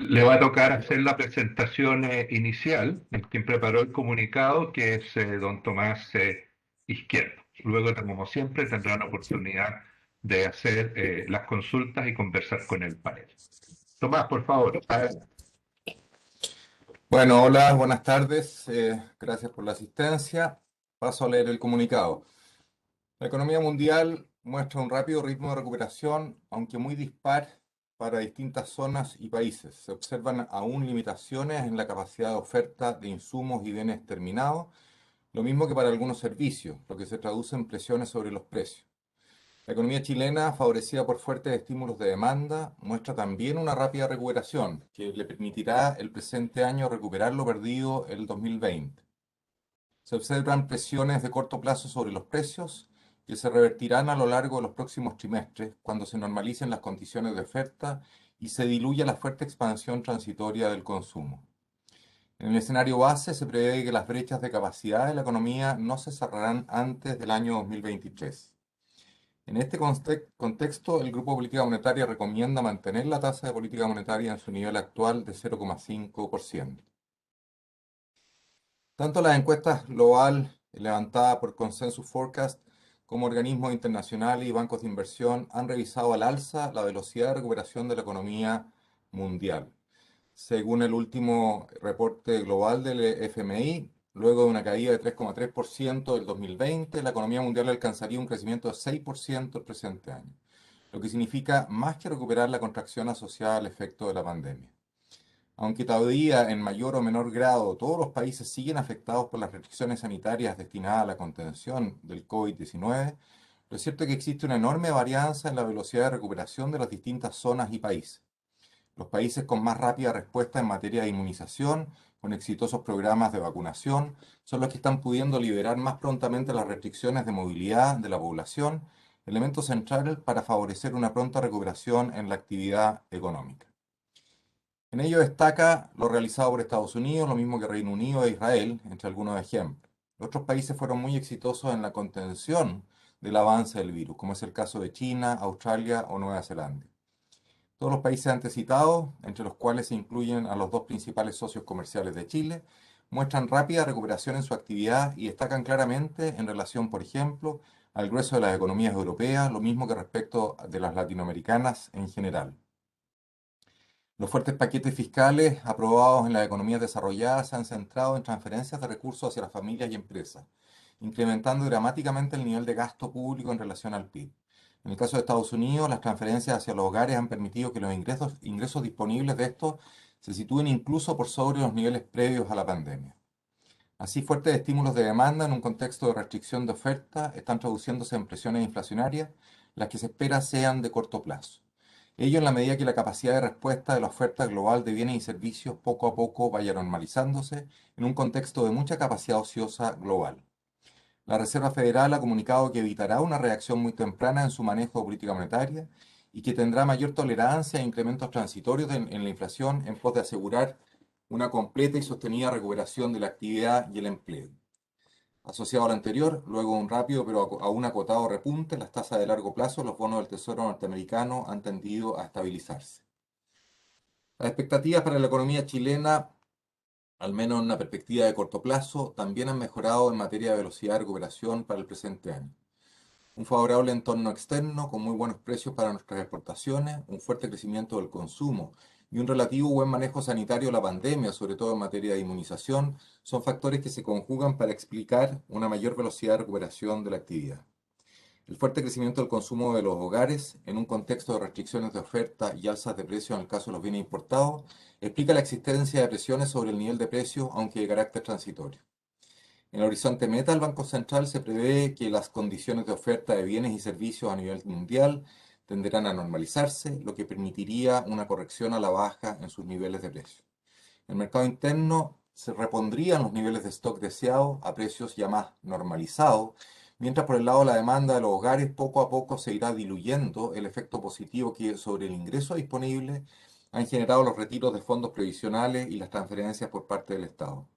Le va a tocar hacer la presentación inicial, quien preparó el comunicado, que es don Tomás Izquierdo. Luego, como siempre, tendrán oportunidad de hacer las consultas y conversar con el panel. Tomás, por favor. Bueno, hola, buenas tardes. Gracias por la asistencia. Paso a leer el comunicado. La economía mundial muestra un rápido ritmo de recuperación, aunque muy dispar para distintas zonas y países. Se observan aún limitaciones en la capacidad de oferta de insumos y bienes terminados, lo mismo que para algunos servicios, lo que se traduce en presiones sobre los precios. La economía chilena, favorecida por fuertes estímulos de demanda, muestra también una rápida recuperación que le permitirá el presente año recuperar lo perdido el 2020. Se observan presiones de corto plazo sobre los precios que se revertirán a lo largo de los próximos trimestres cuando se normalicen las condiciones de oferta y se diluya la fuerte expansión transitoria del consumo. En el escenario base se prevé que las brechas de capacidad de la economía no se cerrarán antes del año 2023. En este contexto, el Grupo de Política Monetaria recomienda mantener la tasa de política monetaria en su nivel actual de 0,5%. Tanto las encuestas global levantadas por Consensus Forecast como organismos internacionales y bancos de inversión han revisado al alza la velocidad de recuperación de la economía mundial. Según el último reporte global del FMI, luego de una caída de 3,3% del 2020, la economía mundial alcanzaría un crecimiento de 6% el presente año, lo que significa más que recuperar la contracción asociada al efecto de la pandemia. Aunque todavía en mayor o menor grado todos los países siguen afectados por las restricciones sanitarias destinadas a la contención del COVID-19, lo cierto es que existe una enorme varianza en la velocidad de recuperación de las distintas zonas y países. Los países con más rápida respuesta en materia de inmunización, con exitosos programas de vacunación, son los que están pudiendo liberar más prontamente las restricciones de movilidad de la población, elemento central para favorecer una pronta recuperación en la actividad económica. En ello destaca lo realizado por Estados Unidos, lo mismo que Reino Unido e Israel, entre algunos ejemplos. Otros países fueron muy exitosos en la contención del avance del virus, como es el caso de China, Australia o Nueva Zelanda. Todos los países antes citados, entre los cuales se incluyen a los dos principales socios comerciales de Chile, muestran rápida recuperación en su actividad y destacan claramente en relación, por ejemplo, al grueso de las economías europeas, lo mismo que respecto de las latinoamericanas en general. Los fuertes paquetes fiscales aprobados en las economías desarrolladas se han centrado en transferencias de recursos hacia las familias y empresas, incrementando dramáticamente el nivel de gasto público en relación al PIB. En el caso de Estados Unidos, las transferencias hacia los hogares han permitido que los ingresos disponibles de estos se sitúen incluso por sobre los niveles previos a la pandemia. Así, fuertes estímulos de demanda en un contexto de restricción de oferta están traduciéndose en presiones inflacionarias, las que se espera sean de corto plazo. Ello en la medida que la capacidad de respuesta de la oferta global de bienes y servicios poco a poco vaya normalizándose en un contexto de mucha capacidad ociosa global. La Reserva Federal ha comunicado que evitará una reacción muy temprana en su manejo de política monetaria y que tendrá mayor tolerancia a incrementos transitorios en la inflación en pos de asegurar una completa y sostenida recuperación de la actividad y el empleo. Asociado a lo anterior, luego de un rápido pero aún acotado repunte, las tasas de largo plazo, los bonos del Tesoro norteamericano han tendido a estabilizarse. Las expectativas para la economía chilena, al menos en una perspectiva de corto plazo, también han mejorado en materia de velocidad de recuperación para el presente año. Un favorable entorno externo con muy buenos precios para nuestras exportaciones, un fuerte crecimiento del consumo y un relativo buen manejo sanitario de la pandemia, sobre todo en materia de inmunización, son factores que se conjugan para explicar una mayor velocidad de recuperación de la actividad. El fuerte crecimiento del consumo de los hogares, en un contexto de restricciones de oferta y alzas de precios en el caso de los bienes importados, explica la existencia de presiones sobre el nivel de precios, aunque de carácter transitorio. En el horizonte meta del Banco Central se prevé que las condiciones de oferta de bienes y servicios a nivel mundial tenderán a normalizarse, lo que permitiría una corrección a la baja en sus niveles de precio. En el mercado interno se repondrían los niveles de stock deseados a precios ya más normalizados, mientras por el lado de la demanda de los hogares poco a poco se irá diluyendo el efecto positivo que sobre el ingreso disponible han generado los retiros de fondos previsionales y las transferencias por parte del Estado.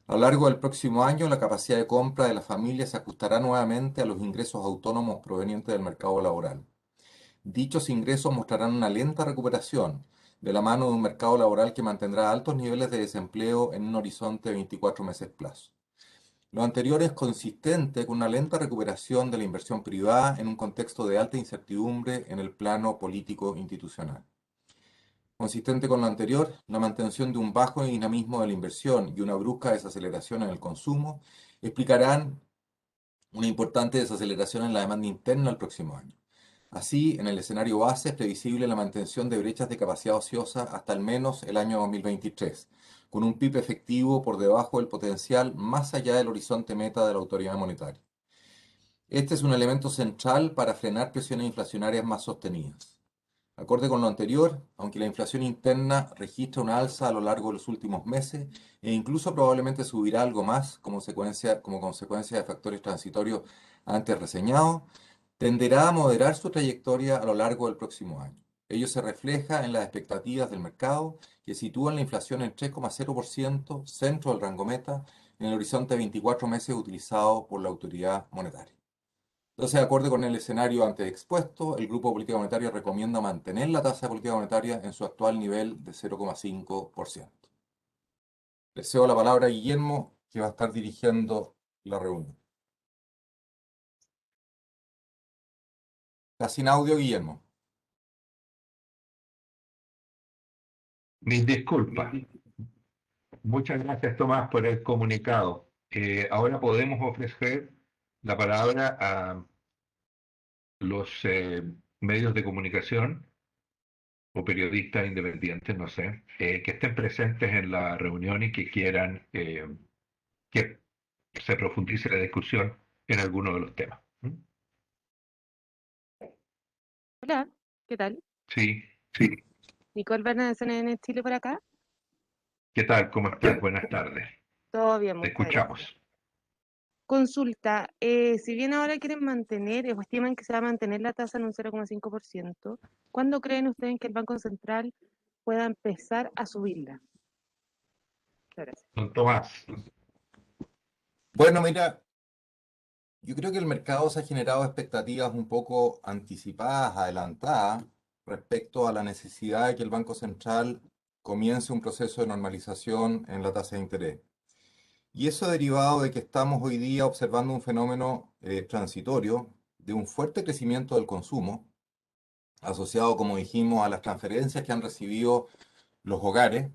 A lo largo del próximo año, la capacidad de compra de las familias se ajustará nuevamente a los ingresos autónomos provenientes del mercado laboral. Dichos ingresos mostrarán una lenta recuperación, de la mano de un mercado laboral que mantendrá altos niveles de desempleo en un horizonte de 24 meses plazo. Lo anterior es consistente con una lenta recuperación de la inversión privada en un contexto de alta incertidumbre en el plano político institucional. Consistente con lo anterior, la mantención de un bajo dinamismo de la inversión y una brusca desaceleración en el consumo explicarán una importante desaceleración en la demanda interna el próximo año. Así, en el escenario base es previsible la mantención de brechas de capacidad ociosa hasta al menos el año 2023, con un PIB efectivo por debajo del potencial más allá del horizonte meta de la autoridad monetaria. Este es un elemento central para frenar presiones inflacionarias más sostenidas. Acorde con lo anterior, aunque la inflación interna registra una alza a lo largo de los últimos meses e incluso probablemente subirá algo más como consecuencia de factores transitorios antes reseñados, tenderá a moderar su trayectoria a lo largo del próximo año. Ello se refleja en las expectativas del mercado, que sitúan la inflación en 3,0%, centro del rango meta, en el horizonte de 24 meses utilizado por la autoridad monetaria. Entonces, de acuerdo con el escenario antes expuesto, el Grupo de Política Monetaria recomienda mantener la tasa de política monetaria en su actual nivel de 0,5%. Le cedo la palabra a Guillermo, que va a estar dirigiendo la reunión. Está sin audio, Guillermo. Mis disculpas. Muchas gracias, Tomás, por el comunicado. Ahora podemos ofrecer la palabra a los medios de comunicación o periodistas independientes, no sé, que estén presentes en la reunión y que quieran que se profundice la discusión en alguno de los temas. ¿Mm? Hola, ¿qué tal? Sí, Nicole Bernadeson en Chile por acá. ¿qué tal? ¿Cómo estás? Buenas tardes. Todo bien, Te muchas gracias. escuchamos. Consulta, si bien ahora quieren mantener o estiman que se va a mantener la tasa en un 0,5%, ¿cuándo creen ustedes que el Banco Central pueda empezar a subirla? Muchas gracias. Don Tomás, Bueno, mira, yo creo que el mercado se ha generado expectativas un poco anticipadas, adelantadas, respecto a la necesidad de que el Banco Central comience un proceso de normalización en la tasa de interés. Y eso derivado de que estamos hoy día observando un fenómeno transitorio de un fuerte crecimiento del consumo, asociado, como dijimos, a las transferencias que han recibido los hogares,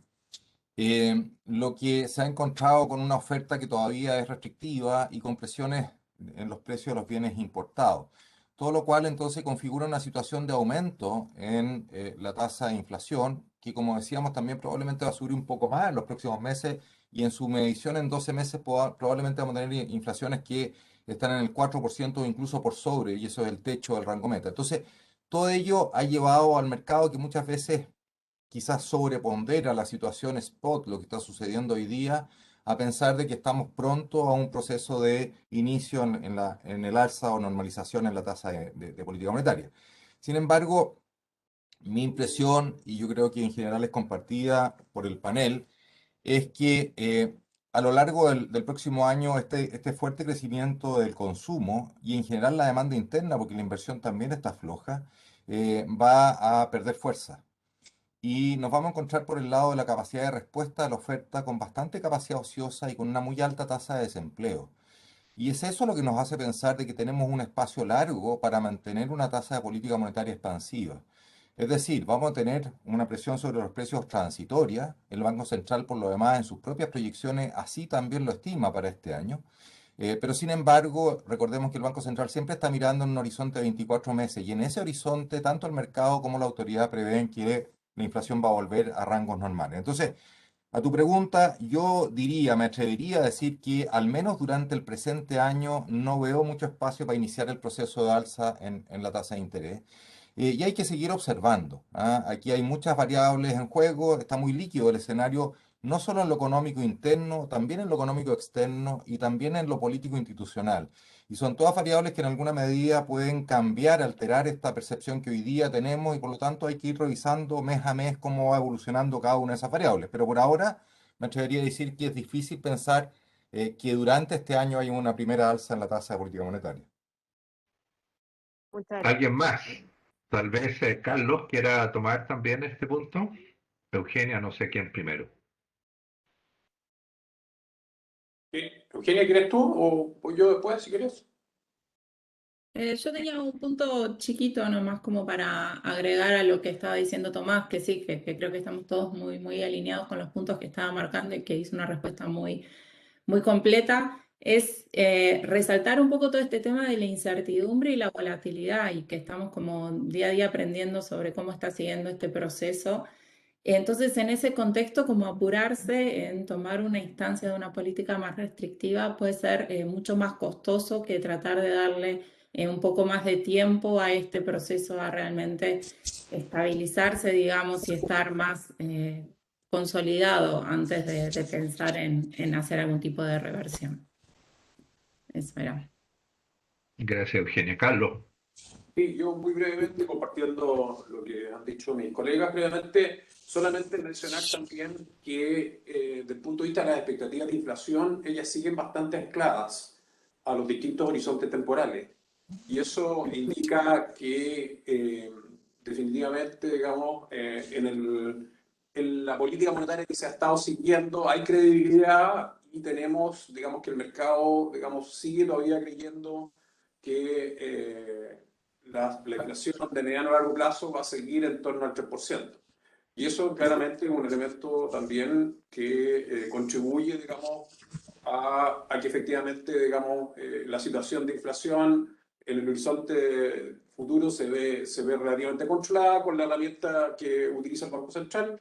lo que se ha encontrado con una oferta que todavía es restrictiva y con presiones en los precios de los bienes importados. Todo lo cual entonces configura una situación de aumento en la tasa de inflación, que como decíamos también probablemente va a subir un poco más en los próximos meses y en su medición en 12 meses probablemente vamos a tener inflaciones que están en el 4% o incluso por sobre, y eso es el techo del rango meta. Entonces, todo ello ha llevado al mercado que muchas veces quizás sobrepondera la situación spot, lo que está sucediendo hoy día, a pensar de que estamos pronto a un proceso de inicio en el alza o normalización en la tasa de política monetaria. Sin embargo, mi impresión, y yo creo que en general es compartida por el panel, es que a lo largo del próximo año este fuerte crecimiento del consumo y en general la demanda interna, porque la inversión también está floja, va a perder fuerza y nos vamos a encontrar por el lado de la capacidad de respuesta de la oferta con bastante capacidad ociosa y con una muy alta tasa de desempleo. Y es eso lo que nos hace pensar de que tenemos un espacio largo para mantener una tasa de política monetaria expansiva. Es decir, vamos a tener una presión sobre los precios transitoria. El Banco Central, por lo demás, en sus propias proyecciones, así también lo estima para este año. Pero sin embargo, recordemos que el Banco Central siempre está mirando en un horizonte de 24 meses y en ese horizonte tanto el mercado como la autoridad prevén que la inflación va a volver a rangos normales. Entonces, a tu pregunta, yo diría, me atrevería a decir que al menos durante el presente año no veo mucho espacio para iniciar el proceso de alza en la tasa de interés. Y hay que seguir observando. ¿Ah? Aquí hay muchas variables en juego, está muy líquido el escenario, no solo en lo económico interno, también en lo económico externo y también en lo político institucional. Y son todas variables que en alguna medida pueden cambiar, alterar esta percepción que hoy día tenemos y por lo tanto hay que ir revisando mes a mes cómo va evolucionando cada una de esas variables. Pero por ahora me atrevería a decir que es difícil pensar que durante este año haya una primera alza en la tasa de política monetaria. Muchas gracias. ¿alguien más? Tal vez Carlos quiera tomar también este punto. Eugenia, no sé quién primero. Eugenia, ¿quieres tú o yo después, si quieres? Yo tenía un punto chiquito nomás como para agregar a lo que estaba diciendo Tomás, que sí, que creo que estamos todos muy alineados con los puntos que estaba marcando y que hizo una respuesta muy completa, es resaltar un poco todo este tema de la incertidumbre y la volatilidad y que estamos como día a día aprendiendo sobre cómo está siguiendo este proceso. Entonces, en ese contexto, como apurarse en tomar una instancia de una política más restrictiva puede ser mucho más costoso que tratar de darle un poco más de tiempo a este proceso a realmente estabilizarse, digamos, y estar más consolidado antes de pensar en hacer algún tipo de reversión. Eso era. Gracias, Eugenia. Carlos. Sí, yo muy brevemente, compartiendo lo que han dicho mis colegas previamente, solamente mencionar también que desde el punto de vista de las expectativas de inflación, ellas siguen bastante ancladas a los distintos horizontes temporales. Y eso indica que definitivamente, digamos, en la política monetaria que se ha estado siguiendo hay credibilidad y tenemos, digamos, que el mercado, digamos, sigue todavía creyendo que la inflación de mediano a largo plazo va a seguir en torno al 3%. Y eso claramente es un elemento también que contribuye, digamos, a que efectivamente, digamos, la situación de inflación en el horizonte futuro se ve relativamente controlada con la herramienta que utiliza el Banco Central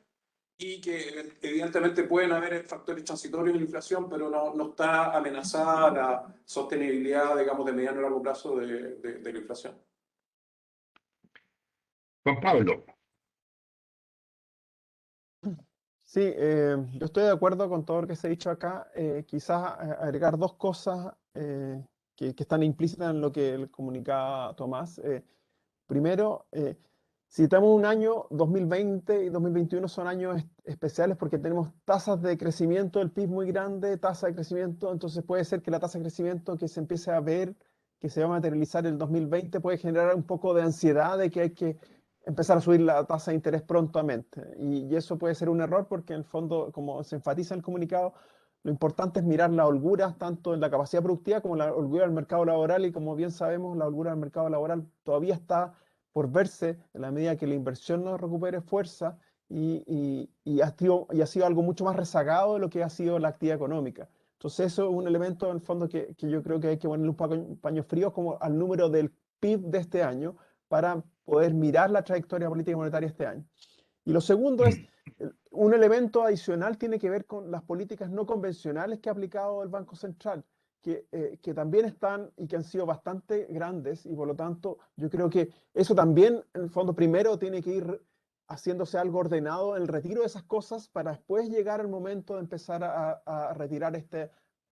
y que evidentemente pueden haber factores transitorios en la inflación, pero no está amenazada la sostenibilidad, digamos, de mediano a largo plazo de la inflación. Juan Pablo. Sí, yo estoy de acuerdo con todo lo que se ha dicho acá. Quizás agregar dos cosas que están implícitas en lo que le comunicaba Tomás. Primero, si tenemos un año 2020 y 2021 son años especiales porque tenemos tasas de crecimiento del PIB muy grande, tasa de crecimiento, entonces puede ser que la tasa de crecimiento que se empiece a ver, que se va a materializar en el 2020, puede generar un poco de ansiedad de que hay que empezar a subir la tasa de interés prontamente. Y eso puede ser un error porque en el fondo, como se enfatiza en el comunicado, lo importante es mirar la holgura tanto en la capacidad productiva como la holgura del mercado laboral y como bien sabemos, la holgura del mercado laboral todavía está por verse en la medida que la inversión no recupere fuerza y ha sido algo mucho más rezagado de lo que ha sido la actividad económica. Entonces eso es un elemento en el fondo que yo creo que hay que ponerle un paño frío como al número del PIB de este año para poder mirar la trayectoria política y monetaria este año. Y lo segundo es, un elemento adicional tiene que ver con las políticas no convencionales que ha aplicado el Banco Central, que también están y que han sido bastante grandes y por lo tanto yo creo que eso también en el fondo primero tiene que ir haciéndose algo ordenado en el retiro de esas cosas para después llegar al momento de empezar a retirar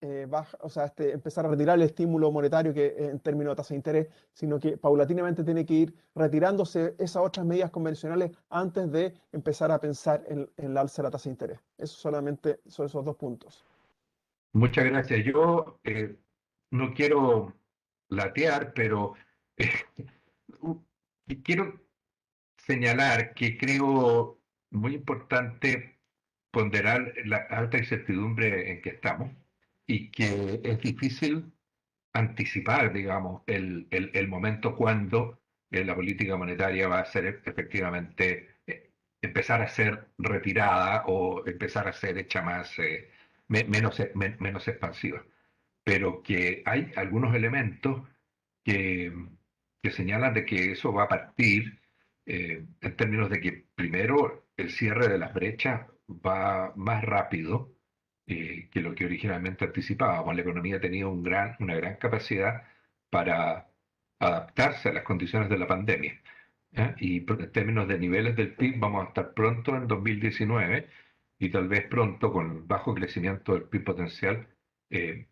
empezar a retirar el estímulo monetario que en términos de tasa de interés, sino que paulatinamente tiene que ir retirándose esas otras medidas convencionales antes de empezar a pensar en la alza de la tasa de interés. Eso solamente son esos dos puntos. Muchas gracias. Yo no quiero latear, pero eh, quiero señalar que creo muy importante ponderar la alta incertidumbre en que estamos y que es difícil anticipar, digamos, el momento cuando la política monetaria va a ser efectivamente empezar a ser retirada o empezar a ser hecha más, menos expansiva. Pero que hay algunos elementos que, que señalan de que eso va a partir en términos de que primero el cierre de las brechas va más rápido que lo que originalmente anticipábamos. La economía ha tenido una gran capacidad para adaptarse a las condiciones de la pandemia. Y en términos de niveles del PIB vamos a estar pronto en 2019 y tal vez pronto con bajo crecimiento del PIB potencial en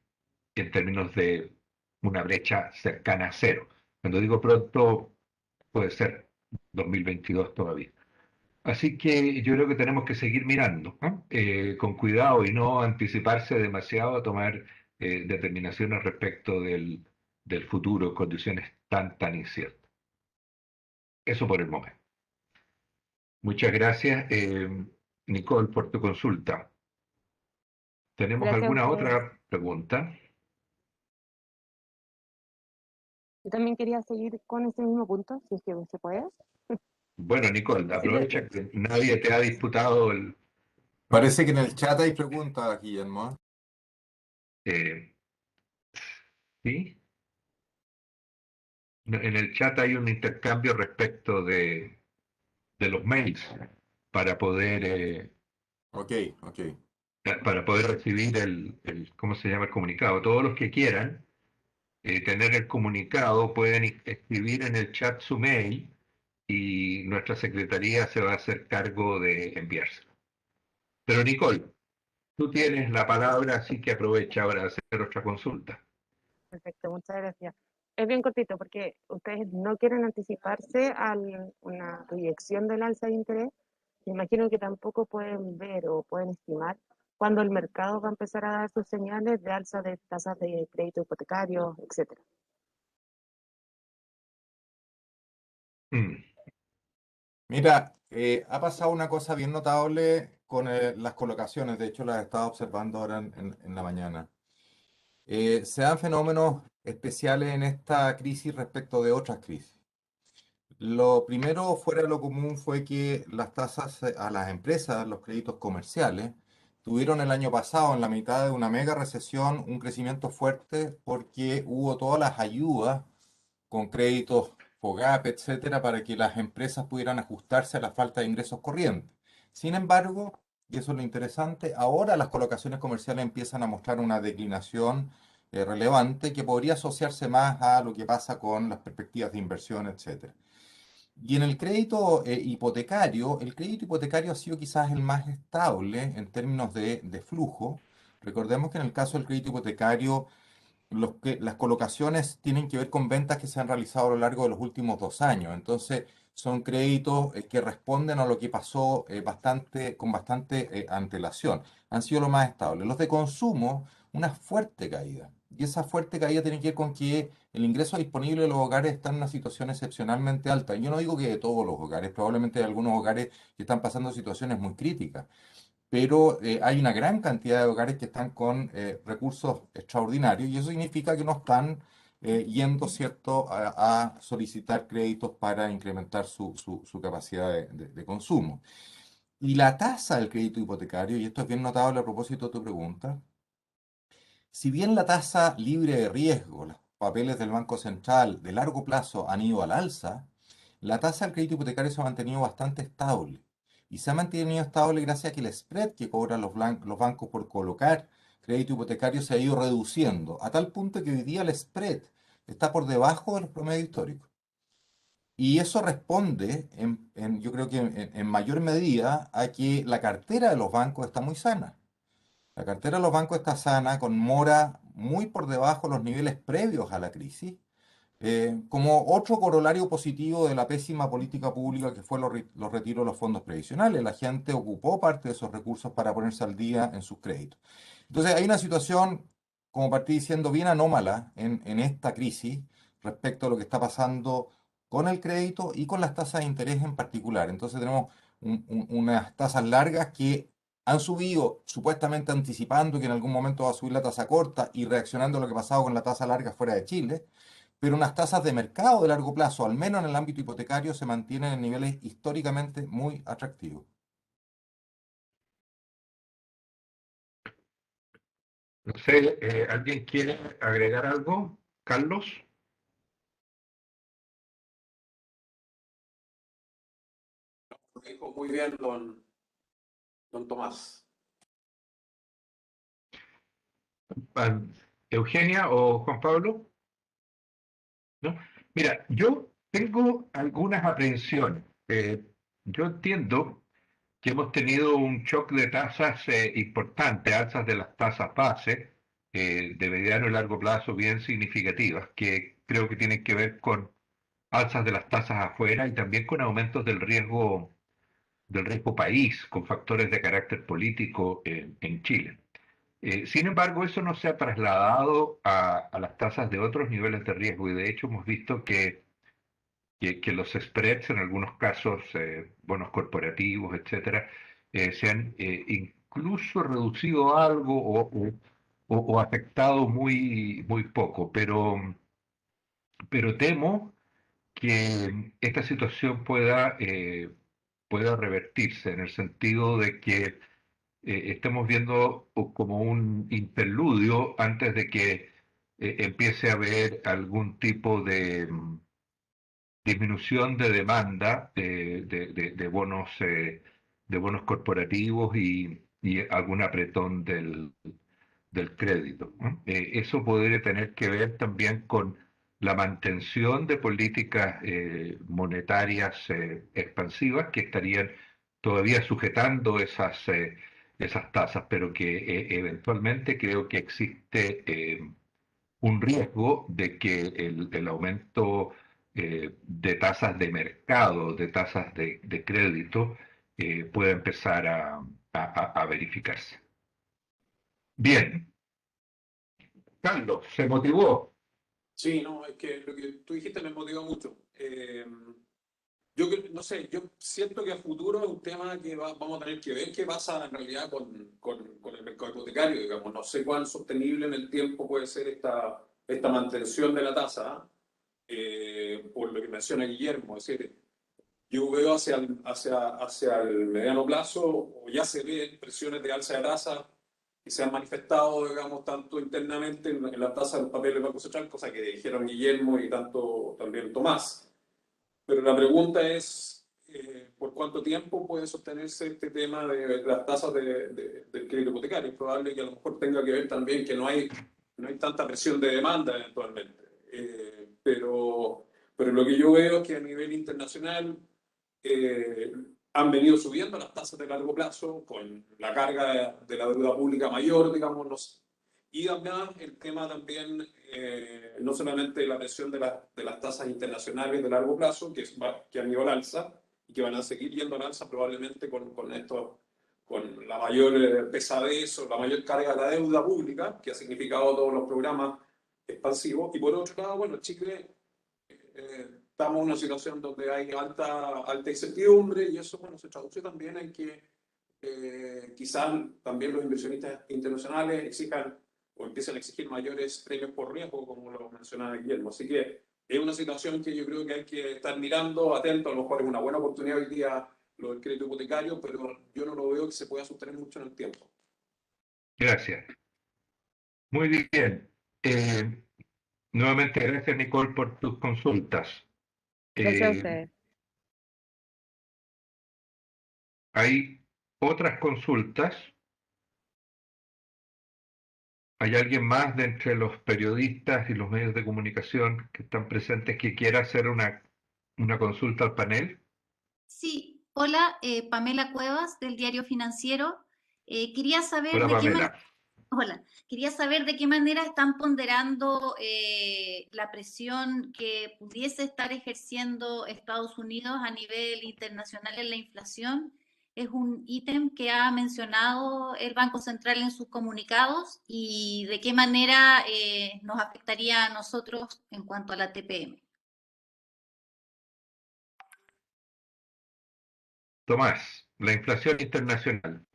términos de una brecha cercana a cero. Cuando digo pronto, puede ser 2022 todavía. Así que yo creo que tenemos que seguir mirando, ¿no? Con cuidado y no anticiparse demasiado a tomar determinaciones respecto del futuro en condiciones tan inciertas. Eso por el momento. Muchas gracias. Nicole, por tu consulta. ¿Tenemos Gracias a alguna ustedes. otra pregunta? Yo también quería seguir con ese mismo punto, si es que se puede. Bueno, Nicole, Sirve- aprovecha que nadie te ha disputado el... Parece que en el chat hay preguntas, Guillermo. eh, ¿Sí? No, en el chat hay un intercambio respecto de los mails para poder, Ok, ok. para poder recibir ¿cómo se llama? El comunicado. Todos los que quieran tener el comunicado pueden escribir en el chat su mail y nuestra secretaría se va a hacer cargo de enviárselo. Pero Nicole, tú tienes la palabra, así que aprovecha ahora de hacer otra consulta. Perfecto, muchas gracias. Es bien cortito porque ustedes no quieren anticiparse a una proyección del alza de interés. Me imagino que tampoco pueden ver o pueden estimar cuándo el mercado va a empezar a dar sus señales de alza de tasas de crédito hipotecario, etcétera. Mm, Mira, ha pasado una cosa bien notable con las colocaciones, de hecho las he estado observando ahora en la mañana. Se dan fenómenos especiales en esta crisis respecto de otras crisis. Lo primero fuera de lo común fue que las tasas a las empresas, los créditos comerciales, tuvieron el año pasado, en la mitad de una mega recesión, un crecimiento fuerte porque hubo todas las ayudas con créditos FOGAP, etcétera, para que las empresas pudieran ajustarse a la falta de ingresos corrientes. Sin embargo, y eso es lo interesante, ahora las colocaciones comerciales empiezan a mostrar una declinación relevante que podría asociarse más a lo que pasa con las perspectivas de inversión, etcétera. Y en el crédito hipotecario, el crédito hipotecario ha sido quizás el más estable en términos de flujo. Recordemos que en el caso del crédito hipotecario, las colocaciones tienen que ver con ventas que se han realizado a lo largo de los últimos 2 años. Entonces, son créditos que responden a lo que pasó con bastante antelación. Han sido lo más estable. Los de consumo, una fuerte caída. Y esa fuerte caída tiene que ver con que el ingreso disponible de los hogares está en una situación excepcionalmente alta. Yo no digo que de todos los hogares, probablemente hay algunos hogares que están pasando situaciones muy críticas, pero hay una gran cantidad de hogares que están con recursos extraordinarios y eso significa que no están yendo, ¿cierto?, a solicitar créditos para incrementar su capacidad de consumo. Y la tasa del crédito hipotecario, y esto es bien notable a propósito de tu pregunta, si bien la tasa libre de riesgo, los papeles del Banco Central de largo plazo han ido al alza, la tasa del crédito hipotecario se ha mantenido bastante estable. Y se ha mantenido estable gracias a que el spread que cobran los bancos por colocar crédito hipotecario se ha ido reduciendo, a tal punto que hoy día el spread está por debajo de los promedios históricos. Y eso responde, yo creo que en mayor medida, a que la cartera de los bancos está muy sana. La cartera de los bancos está sana, con mora muy por debajo de los niveles previos a la crisis, como otro corolario positivo de la pésima política pública que fue los retiros de los fondos previsionales. La gente ocupó parte de esos recursos para ponerse al día en sus créditos. Entonces hay una situación, como partí diciendo, bien anómala en esta crisis respecto a lo que está pasando con el crédito y con las tasas de interés en particular. Entonces tenemos unas tasas largas que han subido supuestamente anticipando que en algún momento va a subir la tasa corta y reaccionando a lo que ha pasado con la tasa larga fuera de Chile, pero unas tasas de mercado de largo plazo, al menos en el ámbito hipotecario, se mantienen en niveles históricamente muy atractivos. no sé, ¿alguien quiere agregar algo? Carlos. Lo dijo muy bien don Tomás. Ah, ¿Eugenia o Juan Pablo? ¿No? Mira, yo tengo algunas aprehensiones. Yo entiendo que hemos tenido un shock de tasas importante, alzas de las tasas base, de mediano y largo plazo bien significativas, que creo que tienen que ver con alzas de las tasas afuera y también con aumentos del riesgo país, con factores de carácter político en Chile. Sin embargo, eso no se ha trasladado a las tasas de otros niveles de riesgo y de hecho hemos visto que los spreads, en algunos casos, bonos corporativos, etcétera, se han incluso reducido algo o afectado muy poco, pero temo que esta situación pueda revertirse en el sentido de que estemos viendo como un interludio antes de que empiece a haber algún tipo de disminución de demanda de bonos corporativos y algún apretón del crédito, ¿no? Eso podría tener que ver también con la mantención de políticas monetarias expansivas que estarían todavía sujetando esas tasas, pero que eventualmente creo que existe un riesgo de que el aumento de tasas de mercado, de tasas de crédito, pueda empezar a verificarse. Bien, Carlos, se motivó. Sí, no, es que lo que tú dijiste me motivó mucho. No sé, yo siento que a futuro es un tema que vamos a tener que ver qué pasa en realidad con el mercado hipotecario, digamos. No sé cuán sostenible en el tiempo puede ser esta mantención de la tasa, por lo que menciona Guillermo. Es decir, yo veo hacia el mediano plazo, o ya se ven presiones de alza de tasa que se han manifestado, digamos, tanto internamente en la tasa del papel del Banco Central, cosa que dijeron Guillermo y tanto también Tomás. Pero la pregunta es, ¿por cuánto tiempo puede sostenerse este tema de las tasas del crédito hipotecario? Es probable que a lo mejor tenga que ver también que no hay tanta presión de demanda eventualmente. Pero lo que yo veo es que a nivel internacional han venido subiendo las tasas de largo plazo con la carga de la deuda pública mayor, digamos, no sé. Y además el tema también, no solamente la presión de las tasas internacionales de largo plazo, que han ido al alza y que van a seguir yendo al alza probablemente con la mayor pesadez o la mayor carga de la deuda pública, que ha significado todos los programas expansivos. Y por otro lado, bueno, Chile, estamos en una situación donde hay alta incertidumbre y eso, bueno, se traduce también en que quizás también los inversionistas internacionales exijan o empiezan a exigir mayores premios por riesgo, como lo mencionaba Guillermo. Así que es una situación que yo creo que hay que estar mirando, atento. A lo mejor es una buena oportunidad hoy día lo del crédito hipotecario, pero yo no lo veo que se pueda sostener mucho en el tiempo. Gracias. Muy bien. Nuevamente, gracias, Nicole, por tus consultas. Gracias a Eh, ustedes. Hay otras consultas. ¿Hay alguien más de entre los periodistas y los medios de comunicación que están presentes que quiera hacer una consulta al panel? Sí, hola, Pamela Cuevas del Diario Financiero. Quería saber Hola, de qué Pamela. hola, quería saber de qué manera están ponderando la presión que pudiese estar ejerciendo Estados Unidos a nivel internacional en la inflación. Es un ítem que ha mencionado el Banco Central en sus comunicados y de qué manera nos afectaría a nosotros en cuanto a la TPM. Tomás, la inflación internacional.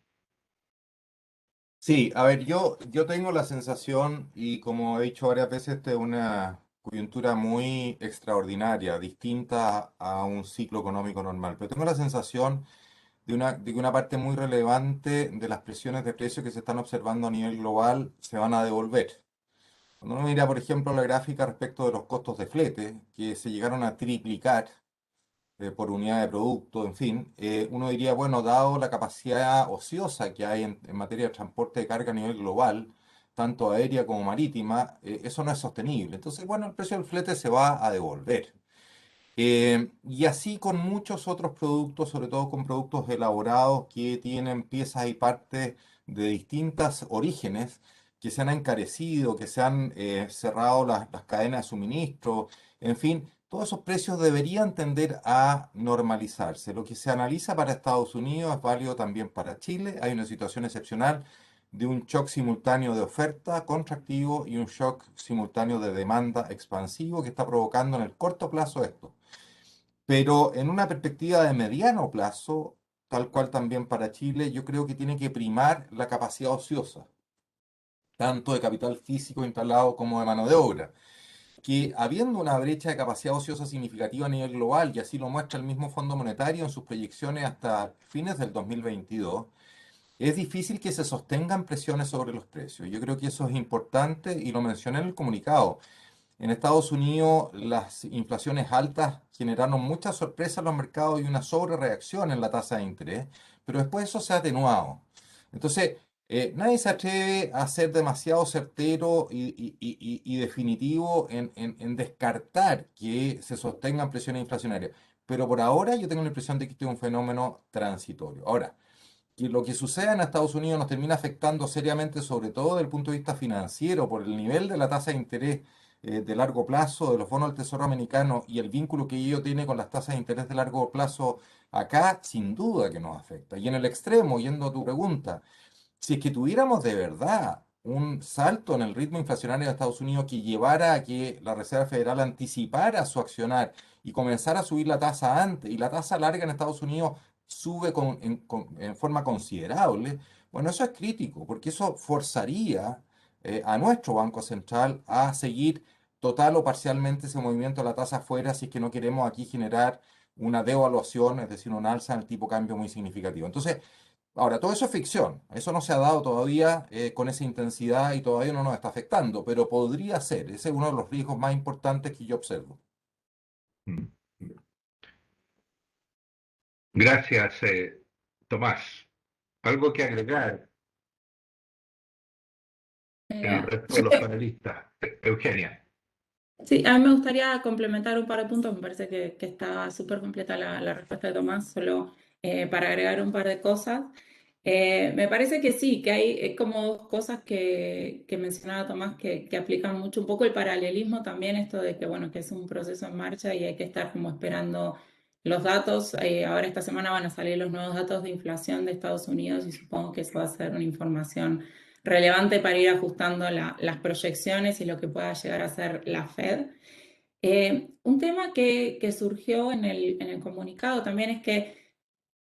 Sí, a ver, yo tengo la sensación, y como he dicho varias veces, esta es una coyuntura muy extraordinaria, distinta a un ciclo económico normal, pero tengo la sensación de que una parte muy relevante de las presiones de precios que se están observando a nivel global se van a devolver. Cuando uno mira, por ejemplo, la gráfica respecto de los costos de flete, que se llegaron a triplicar por unidad de producto, en fin, uno diría, bueno, dado la capacidad ociosa que hay en materia de transporte de carga a nivel global, tanto aérea como marítima, eso no es sostenible. Entonces, bueno, el precio del flete se va a devolver. Y así con muchos otros productos, sobre todo con productos elaborados que tienen piezas y partes de distintos orígenes, que se han encarecido, que se han cerrado las cadenas de suministro, en fin, todos esos precios deberían tender a normalizarse. Lo que se analiza para Estados Unidos es válido también para Chile. Hay una situación excepcional de un shock simultáneo de oferta contractivo y un shock simultáneo de demanda expansivo que está provocando en el corto plazo esto. Pero en una perspectiva de mediano plazo, tal cual también para Chile, yo creo que tiene que primar la capacidad ociosa, tanto de capital físico instalado como de mano de obra, que habiendo una brecha de capacidad ociosa significativa a nivel global, y así lo muestra el mismo Fondo Monetario en sus proyecciones hasta fines del 2022, es difícil que se sostengan presiones sobre los precios. Yo creo que eso es importante y lo mencioné en el comunicado. En Estados Unidos las inflaciones altas generaron mucha sorpresa en los mercados y una sobrereacción en la tasa de interés, pero después eso se ha atenuado. Entonces, nadie se atreve a ser demasiado certero y definitivo en descartar que se sostengan presiones inflacionarias. Pero por ahora yo tengo la impresión de que este es un fenómeno transitorio. Ahora, que lo que suceda en Estados Unidos nos termina afectando seriamente, sobre todo desde el punto de vista financiero, por el nivel de la tasa de interés de largo plazo de los bonos del Tesoro americano y el vínculo que ello tiene con las tasas de interés de largo plazo acá, sin duda que nos afecta. Y en el extremo, yendo a tu pregunta, si es que tuviéramos de verdad un salto en el ritmo inflacionario de Estados Unidos que llevara a que la Reserva Federal anticipara su accionar y comenzara a subir la tasa antes, y la tasa larga en Estados Unidos sube en forma considerable, bueno, eso es crítico, porque eso forzaría a nuestro Banco Central a seguir total o parcialmente ese movimiento de la tasa afuera si es que no queremos aquí generar una devaluación, es decir, un alza en el tipo de cambio muy significativo. Entonces, ahora, todo eso es ficción, eso no se ha dado todavía con esa intensidad y todavía no nos está afectando, pero podría ser, ese es uno de los riesgos más importantes que yo observo. Mm. Gracias, Tomás. ¿Algo que agregar el resto de los panelistas? Eugenia. Sí, a mí me gustaría complementar un par de puntos. Me parece que está súper completa la respuesta de Tomás, solo para agregar un par de cosas. Me parece que sí, que hay como dos cosas que mencionaba Tomás que aplican mucho, un poco el paralelismo también, esto de que, bueno, que es un proceso en marcha y hay que estar como esperando los datos. Ahora esta semana van a salir los nuevos datos de inflación de Estados Unidos y supongo que eso va a ser una información relevante para ir ajustando las proyecciones y lo que pueda llegar a ser la Fed. Un tema que surgió en el comunicado también es que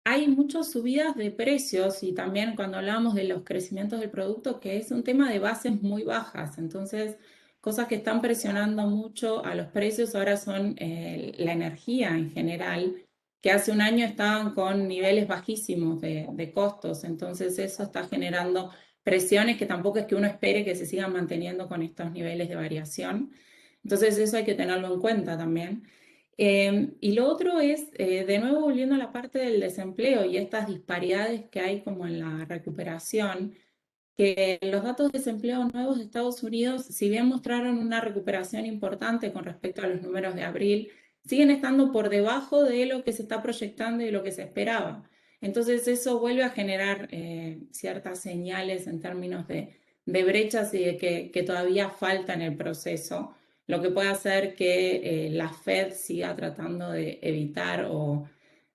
hay muchas subidas de precios y también cuando hablábamos de los crecimientos del producto, que es un tema de bases muy bajas. Entonces, cosas que están presionando mucho a los precios ahora son la energía en general, que hace un año estaban con niveles bajísimos de costos. Entonces, eso está generando presiones que tampoco es que uno espere que se sigan manteniendo con estos niveles de variación. Entonces, eso hay que tenerlo en cuenta también. Y lo otro es, de nuevo, volviendo a la parte del desempleo y estas disparidades que hay como en la recuperación, que los datos de desempleo nuevos de Estados Unidos, si bien mostraron una recuperación importante con respecto a los números de abril, siguen estando por debajo de lo que se está proyectando y de lo que se esperaba. Entonces eso vuelve a generar ciertas señales en términos de brechas y de que todavía falta en el proceso, lo que puede hacer que la Fed siga tratando de evitar o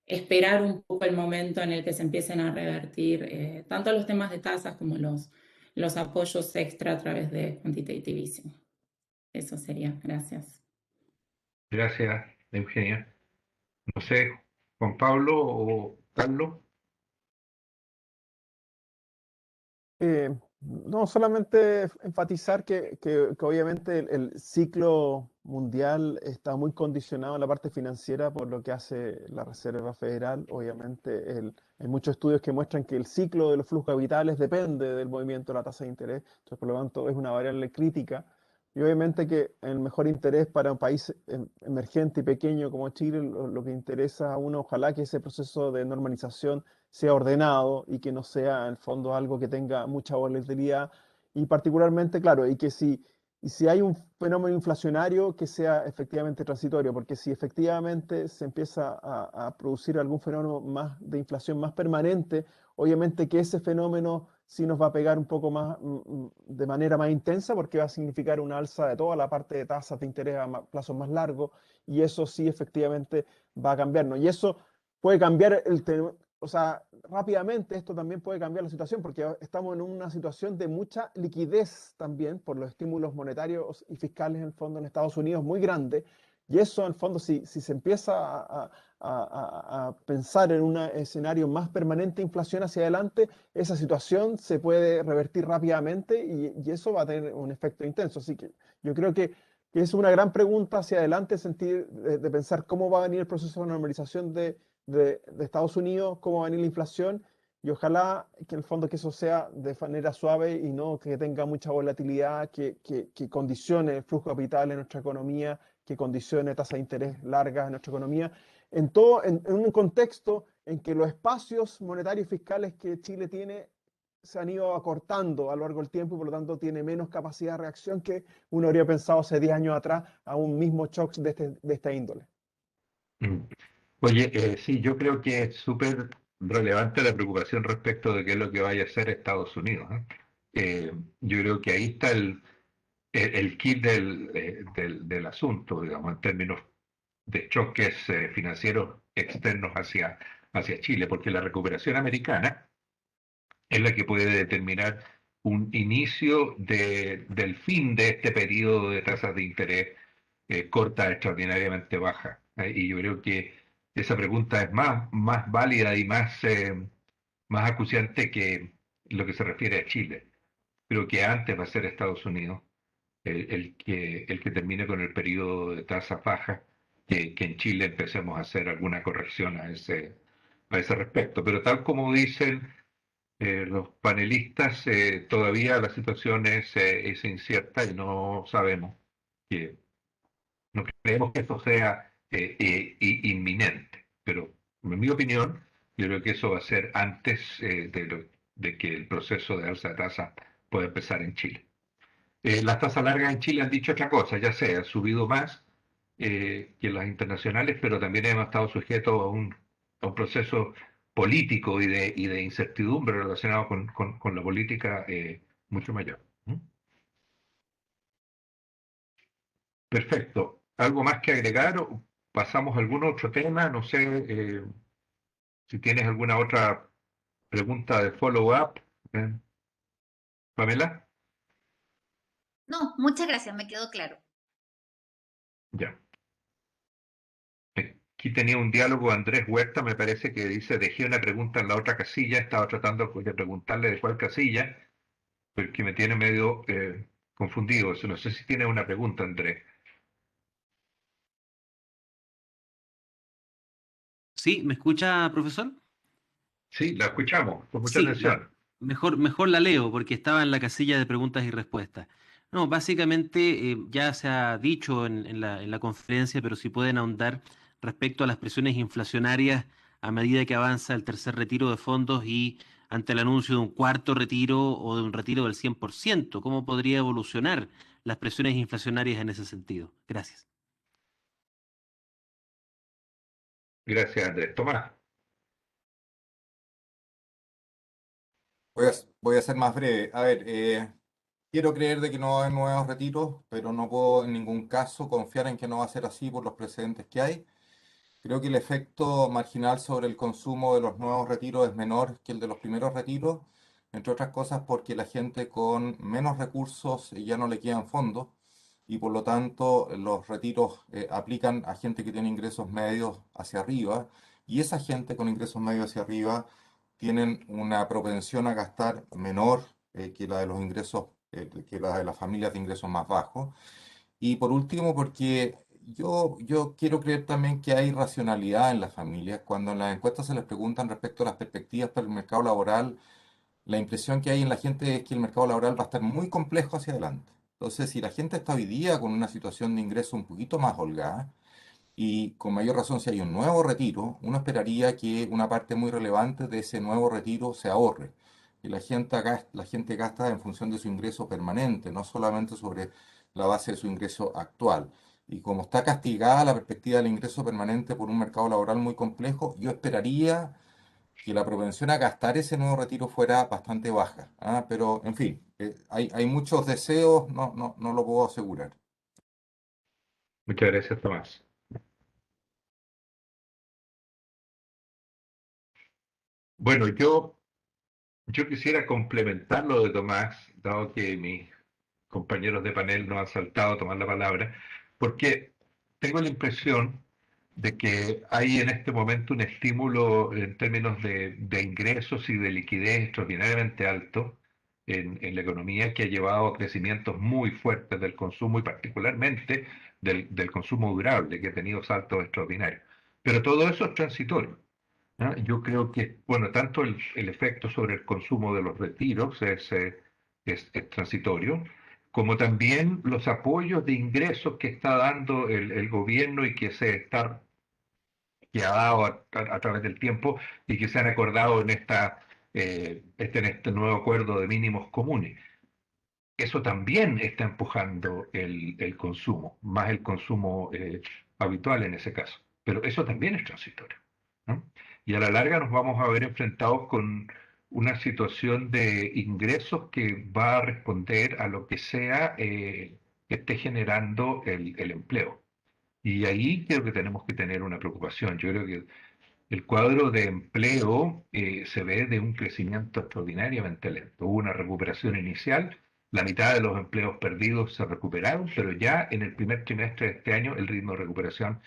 esperar un poco el momento en el que se empiecen a revertir tanto los temas de tasas como los apoyos extra a través de quantitative easing. Eso sería. Gracias. Gracias, Eugenia. No sé, Juan Pablo o Carlos. No, solamente enfatizar que obviamente el ciclo mundial está muy condicionado en la parte financiera por lo que hace la Reserva Federal. Obviamente hay muchos estudios que muestran que el ciclo de los flujos capitales depende del movimiento de la tasa de interés, entonces por lo tanto es una variable crítica. Y obviamente que el mejor interés para un país emergente y pequeño como Chile, lo que interesa a uno, ojalá que ese proceso de normalización sea ordenado y que no sea en el fondo algo que tenga mucha volatilidad y particularmente, claro, y si hay un fenómeno inflacionario que sea efectivamente transitorio, porque si efectivamente se empieza a producir algún fenómeno más de inflación más permanente, obviamente que ese fenómeno sí nos va a pegar un poco más de manera más intensa porque va a significar una alza de toda la parte de tasas de interés a plazos más largos y eso sí efectivamente va a cambiarnos. Y eso puede cambiar o sea, rápidamente esto también puede cambiar la situación porque estamos en una situación de mucha liquidez también por los estímulos monetarios y fiscales en el fondo en Estados Unidos muy grande y eso en el fondo si se empieza a a pensar en un escenario más permanente de inflación hacia adelante, esa situación se puede revertir rápidamente y eso va a tener un efecto intenso. Así que yo creo que es una gran pregunta hacia adelante, de pensar cómo va a venir el proceso de normalización de Estados Unidos, cómo va a venir la inflación. Y ojalá que en el fondo que eso sea de manera suave y no que tenga mucha volatilidad, que condicione el flujo de capital en nuestra economía, que condicione tasas de interés largas en nuestra economía, en un contexto en que los espacios monetarios y fiscales que Chile tiene se han ido acortando a lo largo del tiempo y por lo tanto tiene menos capacidad de reacción que uno habría pensado hace 10 años atrás a un mismo shock de esta índole. Mm. Oye, sí, yo creo que es súper relevante la preocupación respecto de qué es lo que vaya a hacer Estados Unidos, ¿eh? Yo creo que ahí está el kit del asunto, digamos, en términos de choques financieros externos hacia Chile, porque la recuperación americana es la que puede determinar un inicio del fin de este periodo de tasas de interés corta extraordinariamente baja. Y yo creo que esa pregunta es más válida y más acuciante que lo que se refiere a Chile. Creo que antes va a ser Estados Unidos el que termine con el periodo de tasas bajas, que en Chile empecemos a hacer alguna corrección a ese respecto. Pero tal como dicen los panelistas, todavía la situación es incierta y no sabemos, que no creemos que esto sea inminente. Pero en mi opinión, yo creo que eso va a ser antes de que el proceso de alza de tasa pueda empezar en Chile. Las tasas largas en Chile han dicho otra cosa, ya sé, han subido más que las internacionales, pero también hemos estado sujetos a un proceso político y de incertidumbre relacionado con la política mucho mayor. ¿Mm? Perfecto. ¿Algo más que agregar o pasamos a algún otro tema? No sé si tienes alguna otra pregunta de follow-up, eh, Pamela. No, muchas gracias, me quedó claro. Ya. Aquí tenía un diálogo Andrés Huerta, me parece que dice, dejé una pregunta en la otra casilla, estaba tratando de preguntarle de cuál casilla, porque me tiene medio confundido. Eso, no sé si tiene una pregunta, Andrés. ¿Sí? ¿Me escucha, profesor? Sí, la escuchamos, con mucha Sí, atención. mejor la leo porque estaba en la casilla de preguntas y respuestas. No, básicamente ya se ha dicho en la conferencia, pero si pueden ahondar respecto a las presiones inflacionarias a medida que avanza el tercer retiro de fondos y ante el anuncio de un cuarto retiro o de un retiro del 100%, ¿cómo podría evolucionar las presiones inflacionarias en ese sentido? Gracias. Gracias, Andrés. Tomás. Voy a ser más breve. A ver, quiero creer de que no va a haber nuevos retiros, pero no puedo en ningún caso confiar en que no va a ser así por los precedentes que hay. Creo que el efecto marginal sobre el consumo de los nuevos retiros es menor que el de los primeros retiros, entre otras cosas porque la gente con menos recursos ya no le quedan fondos y por lo tanto los retiros aplican a gente que tiene ingresos medios hacia arriba y esa gente con ingresos medios hacia arriba tienen una propensión a gastar menor que la de los ingresos, que la de las familias de ingresos más bajos. Y por último, porque yo quiero creer también que hay racionalidad en las familias. Cuando en las encuestas se les preguntan respecto a las perspectivas para el mercado laboral, la impresión que hay en la gente es que el mercado laboral va a estar muy complejo hacia adelante. Entonces, si la gente está hoy día con una situación de ingreso un poquito más holgada, y con mayor razón si hay un nuevo retiro, uno esperaría que una parte muy relevante de ese nuevo retiro se ahorre. Y la gente gasta en función de su ingreso permanente, no solamente sobre la base de su ingreso actual. Y como está castigada la perspectiva del ingreso permanente por un mercado laboral muy complejo, yo esperaría que la propensión a gastar ese nuevo retiro fuera bastante baja. ¿Ah? Pero, en fin, hay muchos deseos, no lo puedo asegurar. Muchas gracias, Tomás. Bueno, yo quisiera complementar lo de Tomás, dado que mis compañeros de panel no han saltado a tomar la palabra, porque tengo la impresión de que hay en este momento un estímulo en términos de ingresos y de liquidez extraordinariamente alto en la economía, que ha llevado a crecimientos muy fuertes del consumo y particularmente del consumo durable, que ha tenido saltos extraordinarios. Pero todo eso es transitorio, ¿no? Yo creo que, bueno, tanto el efecto sobre el consumo de los retiros es transitorio, como también los apoyos de ingresos que está dando el gobierno y que ha dado a través del tiempo y que se han acordado en este nuevo acuerdo de mínimos comunes. Eso también está empujando el consumo, más el consumo habitual en ese caso. Pero eso también es transitorio, ¿no? Y a la larga nos vamos a ver enfrentados con una situación de ingresos que va a responder a lo que sea que esté generando el empleo. Y ahí creo que tenemos que tener una preocupación. Yo creo que el cuadro de empleo se ve de un crecimiento extraordinariamente lento. Hubo una recuperación inicial, la mitad de los empleos perdidos se recuperaron, pero ya en el primer trimestre de este año el ritmo de recuperación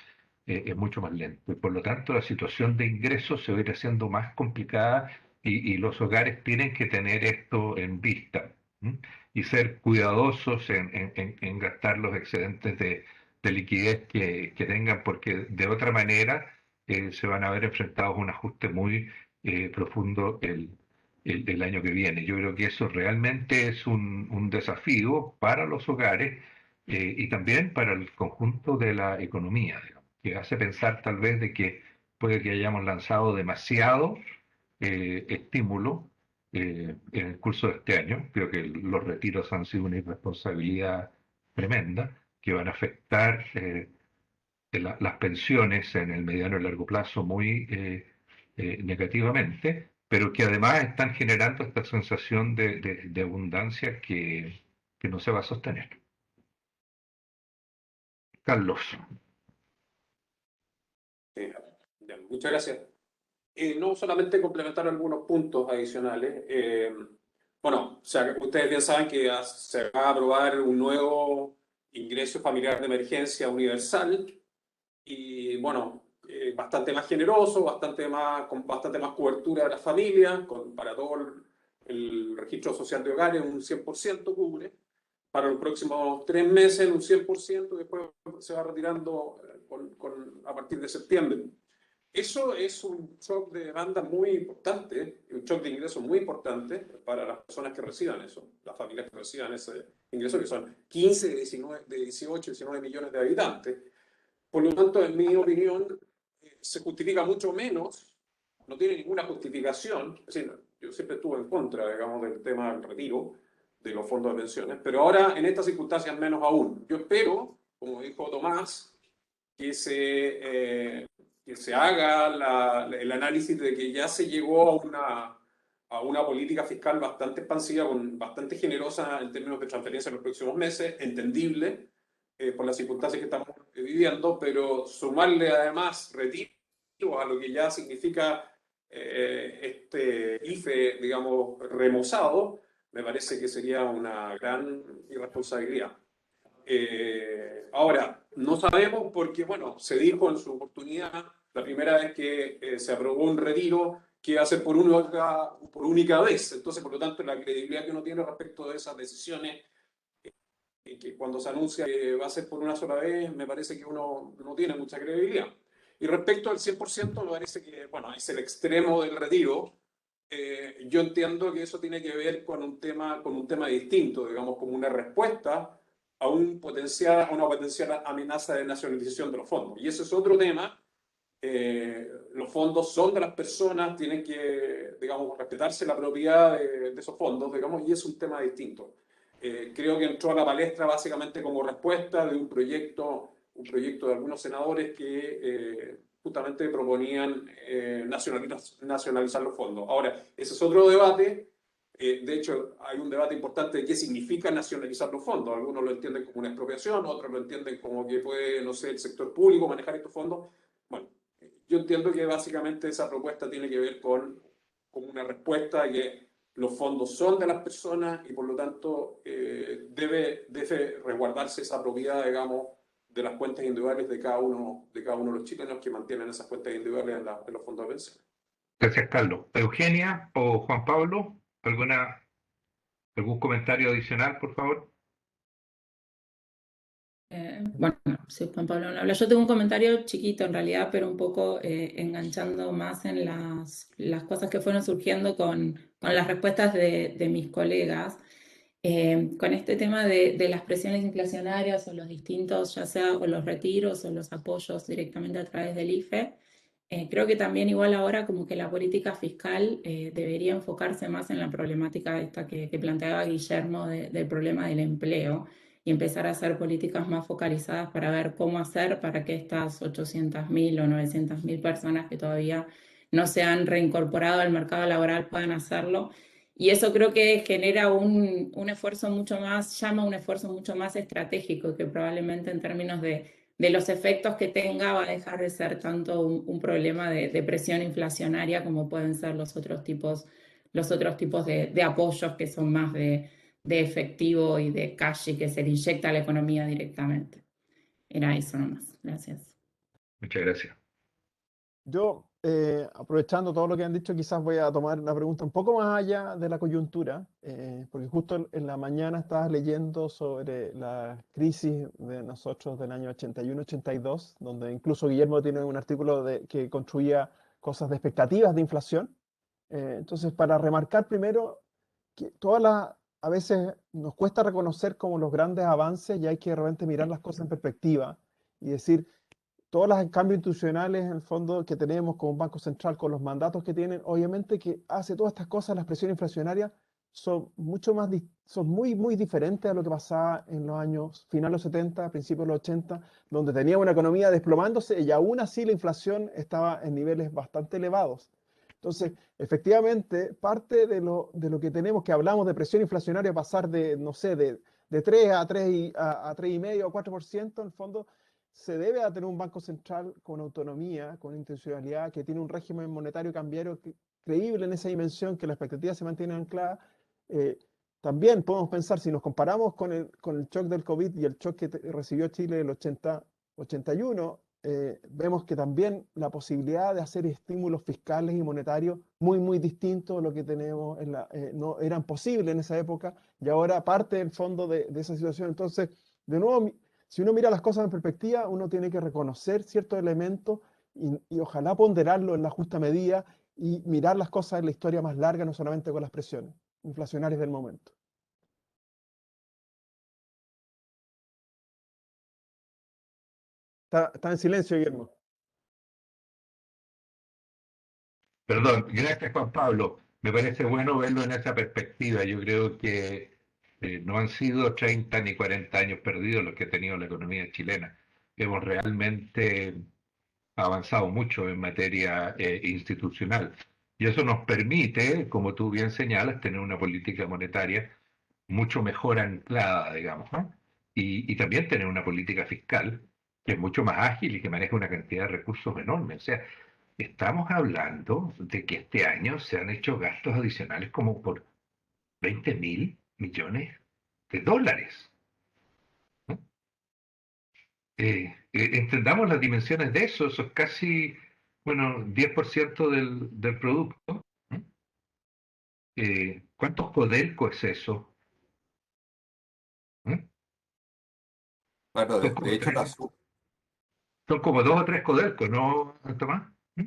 es mucho más lento. Y por lo tanto la situación de ingresos se va a ir haciendo más complicada y los hogares tienen que tener esto en vista, ¿m? Y ser cuidadosos en gastar los excedentes de liquidez que tengan, porque de otra manera se van a ver enfrentados a un ajuste muy profundo el año que viene. Yo creo que eso realmente es un desafío para los hogares y también para el conjunto de la economía, digamos, que hace pensar tal vez de que puede que hayamos lanzado demasiado estímulo en el curso de este año. Creo que los retiros han sido una irresponsabilidad tremenda que van a afectar las pensiones en el mediano y largo plazo muy negativamente, pero que además están generando esta sensación de abundancia que no se va a sostener. Carlos. Ya, muchas gracias. No solamente complementar algunos puntos adicionales. Bueno, o sea, ustedes bien saben que se va a aprobar un nuevo ingreso familiar de emergencia universal y, bueno, bastante más generoso, con bastante más cobertura de las familias, para todo el registro social de hogares, un 100% cubre. Para los próximos 3 meses, un 100%, después se va retirando a partir de septiembre. Eso es un shock de demanda muy importante, un shock de ingresos muy importante para las personas que reciban eso, las familias que reciban ese ingreso, que son 15 de 18, 19 millones de habitantes. Por lo tanto, en mi opinión, se justifica mucho menos, no tiene ninguna justificación. Es decir, yo siempre estuve en contra, digamos, del tema del retiro de los fondos de pensiones, pero ahora en estas circunstancias menos aún. Yo espero, como dijo Tomás, que se haga el análisis de que ya se llegó a una política fiscal bastante expansiva, bastante generosa en términos de transferencia en los próximos meses, entendible por las circunstancias que estamos viviendo, pero sumarle además retiro a lo que ya significa este IFE, digamos, remozado, me parece que sería una gran irresponsabilidad. Ahora, no sabemos porque, bueno, se dijo en su oportunidad, la primera vez que se aprobó un retiro, que iba a ser por única vez. Entonces, por lo tanto, la credibilidad que uno tiene respecto de esas decisiones, que cuando se anuncia que va a ser por una sola vez, me parece que uno no tiene mucha credibilidad. Y respecto al 100%, me parece que, bueno, es el extremo del retiro. Yo entiendo que eso tiene que ver con un tema distinto, digamos, como una respuesta a una potencial amenaza de nacionalización de los fondos. Y ese es otro tema. Los fondos son de las personas, tienen que, digamos, respetarse la propiedad de esos fondos, digamos, y es un tema distinto. Creo que entró a la palestra básicamente como respuesta de un proyecto de algunos senadores que justamente proponían nacionalizar los fondos. Ahora, ese es otro debate. De hecho, hay un debate importante de qué significa nacionalizar los fondos. Algunos lo entienden como una expropiación, otros lo entienden como que puede, no sé, el sector público manejar estos fondos. Bueno, yo entiendo que básicamente esa propuesta tiene que ver con una respuesta a que los fondos son de las personas y por lo tanto debe resguardarse esa propiedad, digamos, de las cuentas individuales de cada uno de los chilenos que mantienen esas cuentas individuales en los fondos de pensión. Gracias, Carlos. Eugenia o Juan Pablo, ¿algún comentario adicional, por favor? Bueno, si Juan Pablo no habla, yo tengo un comentario chiquito en realidad, pero un poco enganchando más en las cosas que fueron surgiendo con las respuestas de mis colegas. Con este tema de las presiones inflacionarias o los distintos, ya sea o los retiros o los apoyos directamente a través del IFE, creo que también igual ahora como que la política fiscal debería enfocarse más en la problemática esta que planteaba Guillermo del problema del empleo y empezar a hacer políticas más focalizadas para ver cómo hacer para que estas 800.000 o 900.000 personas que todavía no se han reincorporado al mercado laboral puedan hacerlo. Y eso creo que genera un esfuerzo mucho más, llama un esfuerzo mucho más estratégico que probablemente en términos de los efectos que tenga va a dejar de ser tanto un problema de presión inflacionaria como pueden ser los otros tipos de apoyos que son más de efectivo y de cash y que se le inyecta a la economía directamente. Era eso nomás. Gracias. Muchas gracias. Yo, aprovechando todo lo que han dicho, quizás voy a tomar una pregunta un poco más allá de la coyuntura, porque justo en la mañana estaba leyendo sobre la crisis de nosotros del año 81-82, donde incluso Guillermo tiene un artículo que construía cosas de expectativas de inflación. Entonces, para remarcar primero que a veces nos cuesta reconocer como los grandes avances y hay que de repente mirar las cosas en perspectiva y decir, todos los cambios institucionales, en el fondo, que tenemos como un Banco Central, con los mandatos que tienen, obviamente que hace todas estas cosas, las presiones inflacionarias son muy, muy diferentes a lo que pasaba en los años finales de los 70, principios de los 80, donde teníamos una economía desplomándose y aún así la inflación estaba en niveles bastante elevados. Entonces, efectivamente, parte de lo que tenemos, que hablamos de presión inflacionaria, pasar de, no sé, de 3 a 3,5 o 4%, en el fondo, se debe a tener un Banco Central con autonomía, con intencionalidad, que tiene un régimen monetario cambiario creíble en esa dimensión, que la expectativa se mantiene anclada. También podemos pensar, si nos comparamos con el shock del COVID y el shock que recibió Chile del 80-81, vemos que también la posibilidad de hacer estímulos fiscales y monetarios muy, muy distintos a lo que tenemos, no eran posibles en esa época, y ahora parte del fondo de esa situación. Entonces, de nuevo, si uno mira las cosas en perspectiva, uno tiene que reconocer ciertos elementos y ojalá ponderarlo en la justa medida y mirar las cosas en la historia más larga, no solamente con las presiones inflacionarias del momento. Está en silencio, Guillermo. Perdón, gracias, Juan Pablo. Me parece bueno verlo en esa perspectiva. Yo creo que no han sido 30 ni 40 años perdidos los que ha tenido la economía chilena. Hemos realmente avanzado mucho en materia institucional. Y eso nos permite, como tú bien señalas, tener una política monetaria mucho mejor anclada, digamos, ¿no? Y también tener una política fiscal que es mucho más ágil y que maneja una cantidad de recursos enorme. O sea, estamos hablando de que este año se han hecho gastos adicionales como por 20.000 millones de dólares. ¿No? Entendamos las dimensiones de eso es casi, bueno, 10% del producto. ¿No? ¿Cuántos Codelco es eso? ¿No? Claro, Son de como hecho, tres, son como 2 o 3 Codelco, ¿no, Tomás? ¿Mm?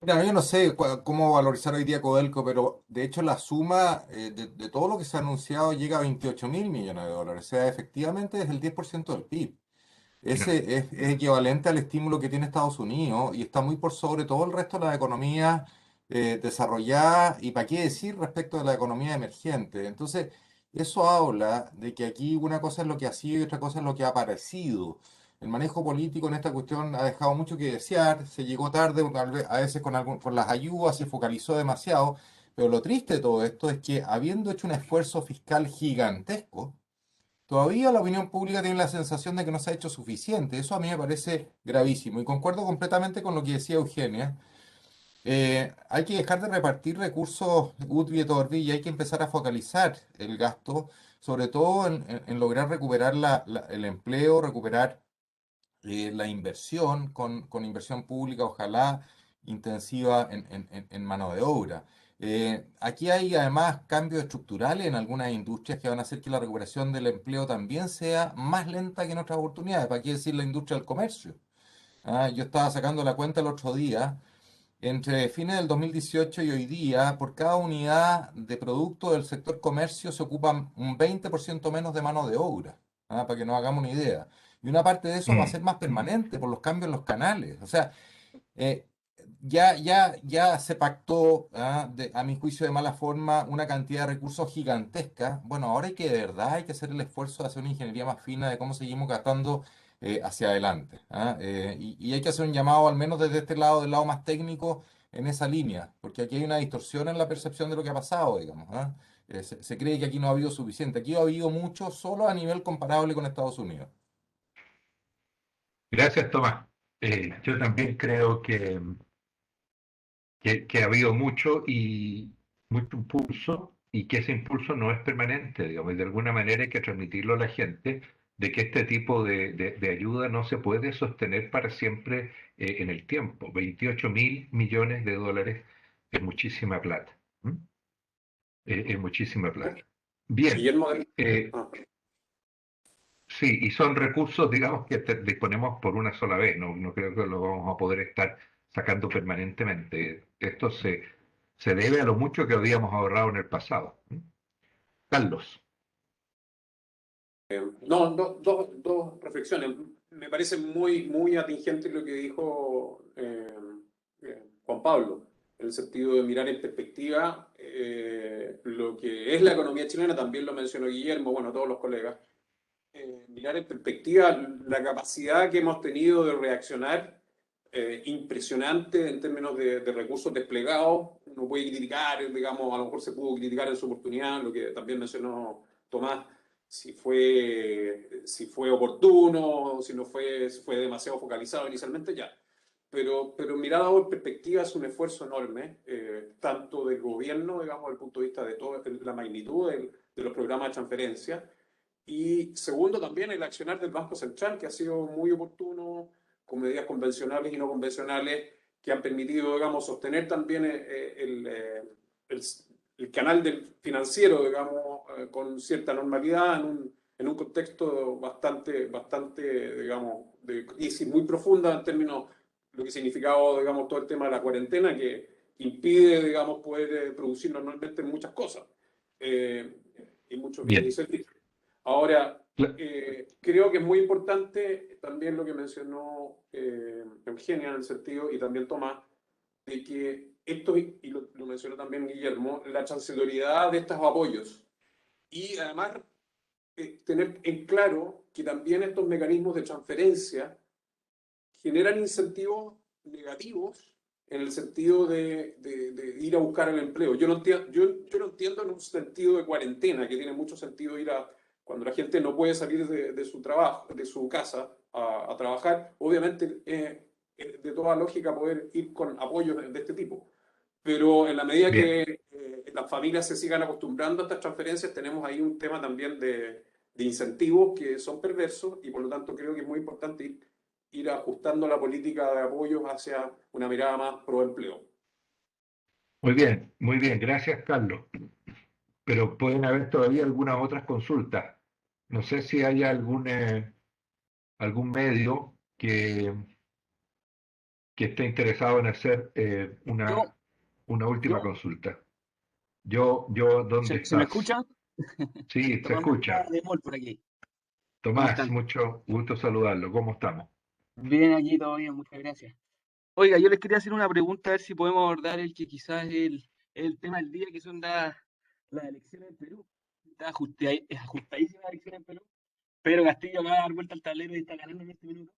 mira, yo no sé cómo valorizar hoy día Codelco, pero de hecho la suma de todo lo que se ha anunciado llega a 28.000 millones de dólares. O sea, efectivamente es el 10% del PIB. Ya. Ese es equivalente al estímulo que tiene Estados Unidos y está muy por sobre todo el resto de las economías desarrolladas y para qué decir respecto de la economía emergente. Entonces, eso habla de que aquí una cosa es lo que ha sido y otra cosa es lo que ha parecido. El manejo político en esta cuestión ha dejado mucho que desear, se llegó tarde, a veces con las ayudas se focalizó demasiado, pero lo triste de todo esto es que habiendo hecho un esfuerzo fiscal gigantesco, todavía la opinión pública tiene la sensación de que no se ha hecho suficiente. Eso a mí me parece gravísimo y concuerdo completamente con lo que decía Eugenia. Hay que dejar de repartir recursos Utvi et Orbi y hay que empezar a focalizar el gasto, sobre todo en lograr recuperar el empleo, recuperar la inversión con inversión pública, ojalá intensiva en mano de obra. Aquí hay además cambios estructurales en algunas industrias que van a hacer que la recuperación del empleo también sea más lenta que en otras oportunidades. ¿Para qué decir la industria del comercio? Yo estaba sacando la cuenta el otro día. Entre fines del 2018 y hoy día, por cada unidad de producto del sector comercio se ocupa un 20% menos de mano de obra, para que nos hagamos una idea. Y una parte de eso va a ser más permanente por los cambios en los canales. O sea, eh, ya se pactó, a mi juicio de mala forma, una cantidad de recursos gigantesca. Bueno, ahora hay que de verdad hay que hacer el esfuerzo de hacer una ingeniería más fina de cómo seguimos gastando hacia adelante. Y hay que hacer un llamado, al menos desde este lado, del lado más técnico, en esa línea, porque aquí hay una distorsión en la percepción de lo que ha pasado, digamos. Se cree que aquí no ha habido suficiente. Aquí ha habido mucho solo a nivel comparable con Estados Unidos. Gracias, Tomás. Yo también creo que ha habido mucho impulso y que ese impulso no es permanente, digamos, y de alguna manera hay que transmitirlo a la gente de que este tipo de ayuda no se puede sostener para siempre en el tiempo. 28.000 millones de dólares es muchísima plata. ¿Mm? Es muchísima plata. Bien, Guillermo, sí, y son recursos, digamos, que disponemos por una sola vez, no creo que lo vamos a poder estar sacando permanentemente. Esto se debe a lo mucho que habíamos ahorrado en el pasado. ¿Mm? Carlos. no, dos reflexiones. Me parece muy atingente lo que dijo Juan Pablo, en el sentido de mirar en perspectiva lo que es la economía chilena, también lo mencionó Guillermo, bueno, todos los colegas. Mirar en perspectiva la capacidad que hemos tenido de reaccionar, impresionante en términos de recursos desplegados. Uno puede criticar, digamos, a lo mejor se pudo criticar en su oportunidad, lo que también mencionó Tomás, si fue oportuno, si fue demasiado focalizado inicialmente, ya. Pero mirado en perspectiva es un esfuerzo enorme, tanto del gobierno, digamos, desde el punto de vista de toda la magnitud de los programas de transferencia, y segundo, también el accionar del Banco Central, que ha sido muy oportuno, con medidas convencionales y no convencionales, que han permitido, digamos, sostener también el canal del financiero, digamos, con cierta normalidad en un contexto bastante, digamos, de crisis muy profunda en términos de lo que significaba, digamos, todo el tema de la cuarentena, que impide, digamos, poder producir normalmente muchas cosas y muchos bienes y Bien. servicios. Ahora, creo que es muy importante también lo que mencionó Eugenia en el sentido, y también Tomás, de que esto, y lo mencionó también Guillermo, la chancelleridad de estos apoyos. Y además, tener en claro que también estos mecanismos de transferencia generan incentivos negativos en el sentido de ir a buscar el empleo. Yo no entiendo en un sentido de cuarentena, que tiene mucho sentido ir cuando la gente no puede salir de su trabajo, de su casa a trabajar, obviamente de toda lógica poder ir con apoyos de este tipo. Pero en la medida Bien. que las familias se sigan acostumbrando a estas transferencias, tenemos ahí un tema también de incentivos que son perversos, y por lo tanto creo que es muy importante ir ajustando la política de apoyos hacia una mirada más pro empleo. Muy bien, gracias, Carlos. Pero pueden haber todavía algunas otras consultas. No sé si hay algún medio que esté interesado en hacer Yo, una última yo, consulta. ¿Dónde ¿se me estás? escucha? Sí, se Tomás Mata escucha. de Mol por aquí. ¿Cómo Tomás, están? mucho gusto saludarlo. ¿Cómo estamos? Bien aquí, todo bien, muchas gracias. Oiga, yo les quería hacer una pregunta, a ver si podemos abordar el que quizás es el tema del día, que son las elecciones en Perú. Está ajustadísima la elección en Perú, pero Castillo va a dar vuelta al tablero y está ganando en este minuto.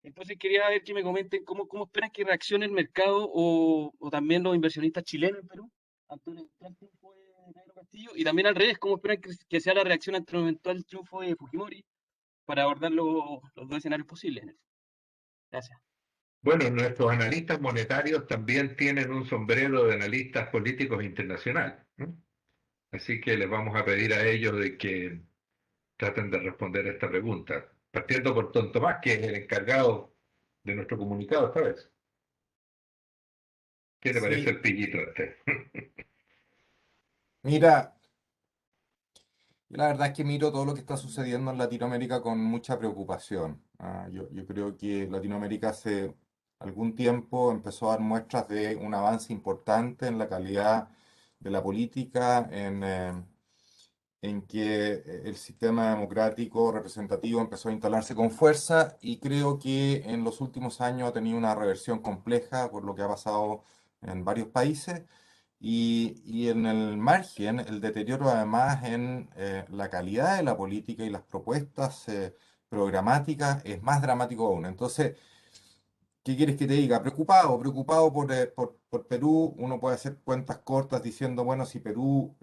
Entonces quería ver que me comenten cómo esperan que reaccione el mercado o también los inversionistas chilenos en Perú ante un eventual triunfo de Pedro Castillo, y también al revés, cómo esperan que sea la reacción ante un eventual triunfo de Fujimori, para abordar los dos escenarios posibles. Gracias. Bueno, nuestros analistas monetarios también tienen un sombrero de analistas políticos internacionales, ¿no? Así que les vamos a pedir a ellos de que traten de responder a esta pregunta, partiendo por Don Tomás, que es el encargado de nuestro comunicado esta vez. ¿Qué le parece Sí, el pillito este? mira, la verdad es que miro todo lo que está sucediendo en Latinoamérica con mucha preocupación. Yo creo que Latinoamérica hace algún tiempo empezó a dar muestras de un avance importante en la calidad de la política, en que el sistema democrático representativo empezó a instalarse con fuerza y creo que en los últimos años ha tenido una reversión compleja por lo que ha pasado en varios países y en el margen el deterioro además en la calidad de la política y las propuestas programáticas es más dramático aún. Entonces, ¿qué quieres que te diga? Preocupado, preocupado por Perú. Uno puede hacer cuentas cortas diciendo, bueno, si Perú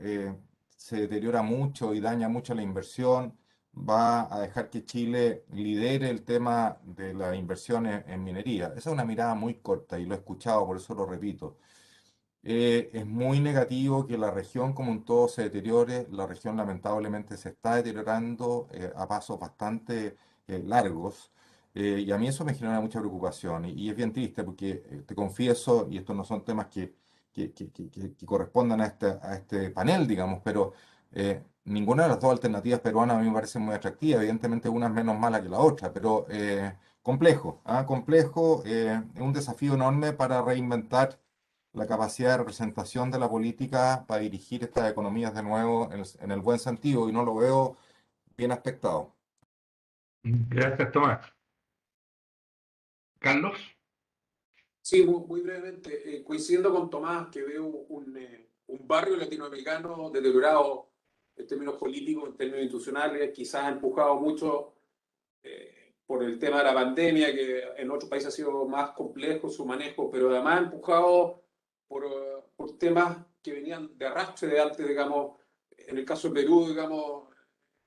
se deteriora mucho y daña mucho la inversión, va a dejar que Chile lidere el tema de la inversión en minería. Esa es una mirada muy corta y lo he escuchado, por eso lo repito. Es muy negativo que la región como un todo se deteriore. La región lamentablemente se está deteriorando a pasos bastante largos. Y a mí eso me genera mucha preocupación. Y es bien triste porque te confieso, y estos no son temas que correspondan a este panel, digamos, pero ninguna de las dos alternativas peruanas a mí me parece muy atractiva. Evidentemente una es menos mala que la otra, pero complejo, complejo, es un desafío enorme para reinventar la capacidad de representación de la política para dirigir estas economías de nuevo en el buen sentido y no lo veo bien aspectado. Gracias, Tomás. Carlos. Sí, muy brevemente, coincidiendo con Tomás, que veo un barrio latinoamericano deteriorado en términos políticos, en términos institucionales, quizás empujado mucho por el tema de la pandemia, que en otros países ha sido más complejo su manejo, pero además empujado por temas que venían de arrastre de antes, digamos, en el caso de Perú, digamos,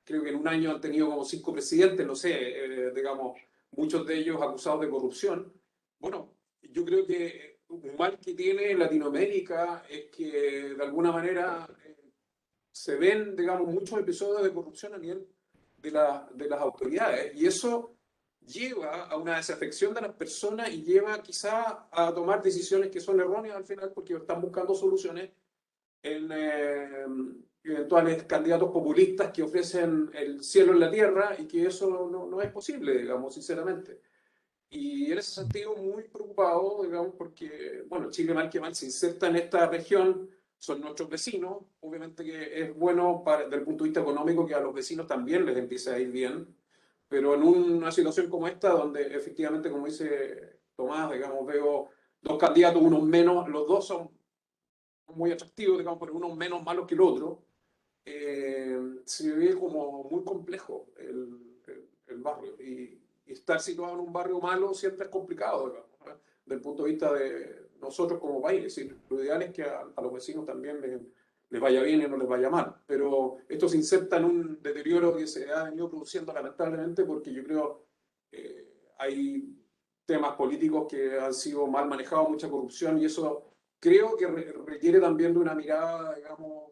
creo que en un año han tenido como 5 presidentes, no sé, digamos, muchos de ellos acusados de corrupción. Bueno, yo creo que un mal que tiene Latinoamérica es que de alguna manera se ven, digamos, muchos episodios de corrupción a nivel de las autoridades y eso lleva a una desafección de las personas y lleva quizá a tomar decisiones que son erróneas al final porque están buscando soluciones en eventuales candidatos populistas que ofrecen el cielo en la tierra y que eso no es posible, digamos, sinceramente. Y en ese sentido, muy preocupado, digamos, porque, bueno, Chile mal que mal se inserta en esta región, son nuestros vecinos, obviamente que es bueno desde el punto de vista económico que a los vecinos también les empiece a ir bien, pero en una situación como esta, donde efectivamente, como dice Tomás, digamos, veo dos candidatos, unos menos, los dos son muy atractivos, digamos, pero unos menos malos que el otro, se ve como muy complejo el barrio. Y estar situado en un barrio malo siempre es complicado, digamos, desde el punto de vista de nosotros como país. Es decir, lo ideal es que a los vecinos también les vaya bien y no les vaya mal. Pero esto se inserta en un deterioro que se ha venido produciendo lamentablemente porque yo creo hay temas políticos que han sido mal manejados, mucha corrupción y eso creo que requiere también de una mirada, digamos,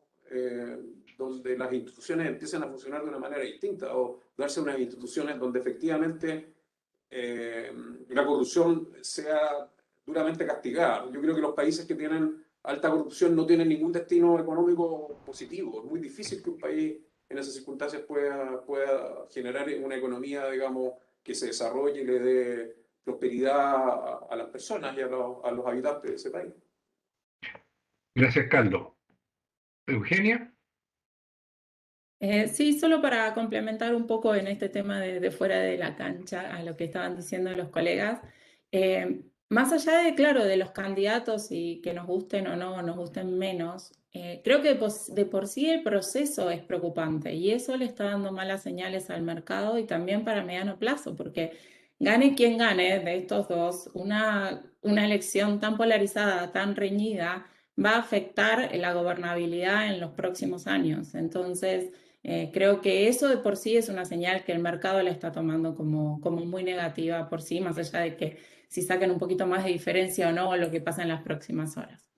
donde las instituciones empiecen a funcionar de una manera distinta o darse unas instituciones donde efectivamente la corrupción sea duramente castigada. Yo creo que los países que tienen alta corrupción no tienen ningún destino económico positivo. Es muy difícil que un país en esas circunstancias pueda generar una economía, digamos, que se desarrolle y le dé prosperidad a las personas y a los habitantes de ese país. Gracias, Carlos. Eugenia. Sí, solo para complementar un poco en este tema de fuera de la cancha a lo que estaban diciendo los colegas, más allá de, claro, de los candidatos y que nos gusten o no, nos gusten menos, creo que de por sí el proceso es preocupante y eso le está dando malas señales al mercado y también para mediano plazo, porque gane quien gane de estos dos, una elección tan polarizada, tan reñida, va a afectar la gobernabilidad en los próximos años. Entonces, Creo que eso de por sí es una señal que el mercado la está tomando como muy negativa por sí, más allá de que si sacan un poquito más de diferencia o no lo que pasa en las próximas horas.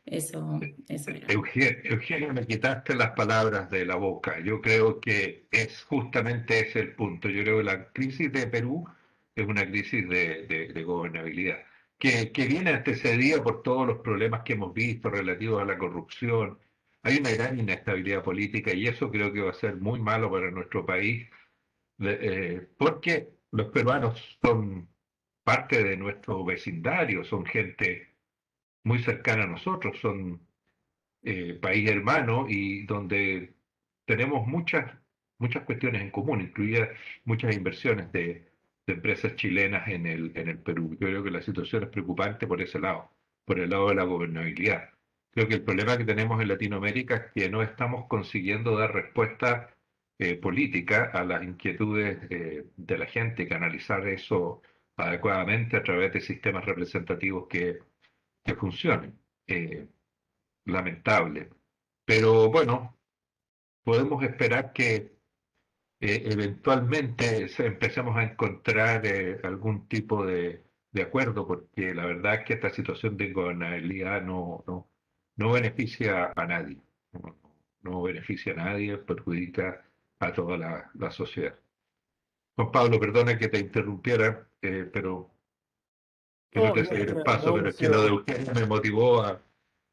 Eso era. Eugenio, me quitaste las palabras de la boca. Yo creo que es justamente ese el punto. Yo creo que la crisis de Perú es una crisis de gobernabilidad, que viene antecedida por todos los problemas que hemos visto relativos a la corrupción. Hay una gran inestabilidad política y eso creo que va a ser muy malo para nuestro país, porque los peruanos son parte de nuestro vecindario, son gente muy cercana a nosotros, son país hermano y donde tenemos muchas cuestiones en común, incluidas muchas inversiones de empresas chilenas en el Perú. Yo creo que la situación es preocupante por ese lado, por el lado de la gobernabilidad. Creo que el problema que tenemos en Latinoamérica es que no estamos consiguiendo dar respuesta política a las inquietudes de la gente, canalizar eso adecuadamente a través de sistemas representativos que funcionen. Lamentable. Pero bueno, podemos esperar que eventualmente empecemos a encontrar algún tipo de acuerdo, porque la verdad es que esta situación de ingobernabilidad no beneficia a nadie. No beneficia a nadie, perjudica a toda la sociedad. Juan Pablo, perdona que te interrumpiera, pero que no No, te no, cediera el paso, no, pero no, es sí, que lo de Eugenio me motivó sí,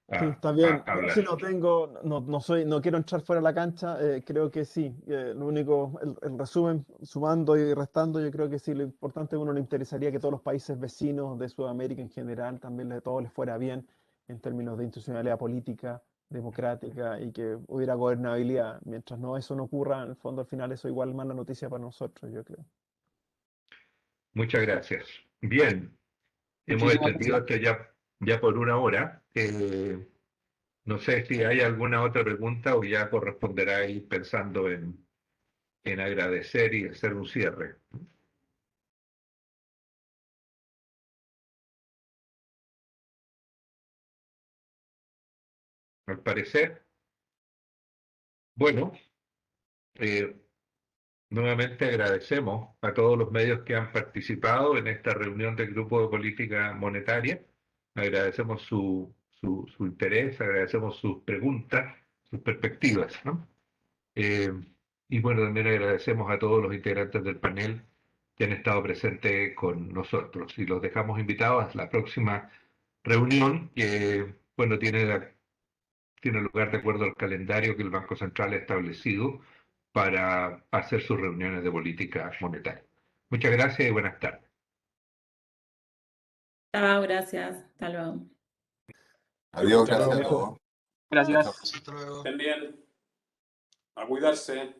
a está bien. Yo hablar. sí no tengo, no quiero entrar fuera de la cancha, creo que sí. Lo único, el resumen, sumando y restando, yo creo que sí, lo importante a uno le interesaría que todos los países vecinos de Sudamérica en general también todos les fuera bien en términos de institucionalidad política, democrática y que hubiera gobernabilidad. Mientras eso no ocurra, en el fondo al final eso igual es mala noticia para nosotros, yo creo. Muchas gracias. Bien, hemos Muchísimas extendido gracias. esto ya por una hora. No sé si hay alguna otra pregunta o ya corresponderá ir pensando en agradecer y hacer un cierre. Al parecer, bueno, eh, nuevamente agradecemos a todos los medios que han participado en esta reunión del Grupo de Política Monetaria. Agradecemos su interés, agradecemos sus preguntas, sus perspectivas, ¿no? Eh, y bueno, también agradecemos a todos los integrantes del panel que han estado presentes con nosotros y los dejamos invitados a la próxima reunión que, bueno, tiene lugar de acuerdo al calendario que el Banco Central ha establecido para hacer sus reuniones de política monetaria. Muchas gracias y buenas tardes. Chao, gracias. Hasta luego. Adiós, Muchas gracias a gracias. todos. Chao, Gracias. chao. Hasta luego. Estén bien. A cuidarse.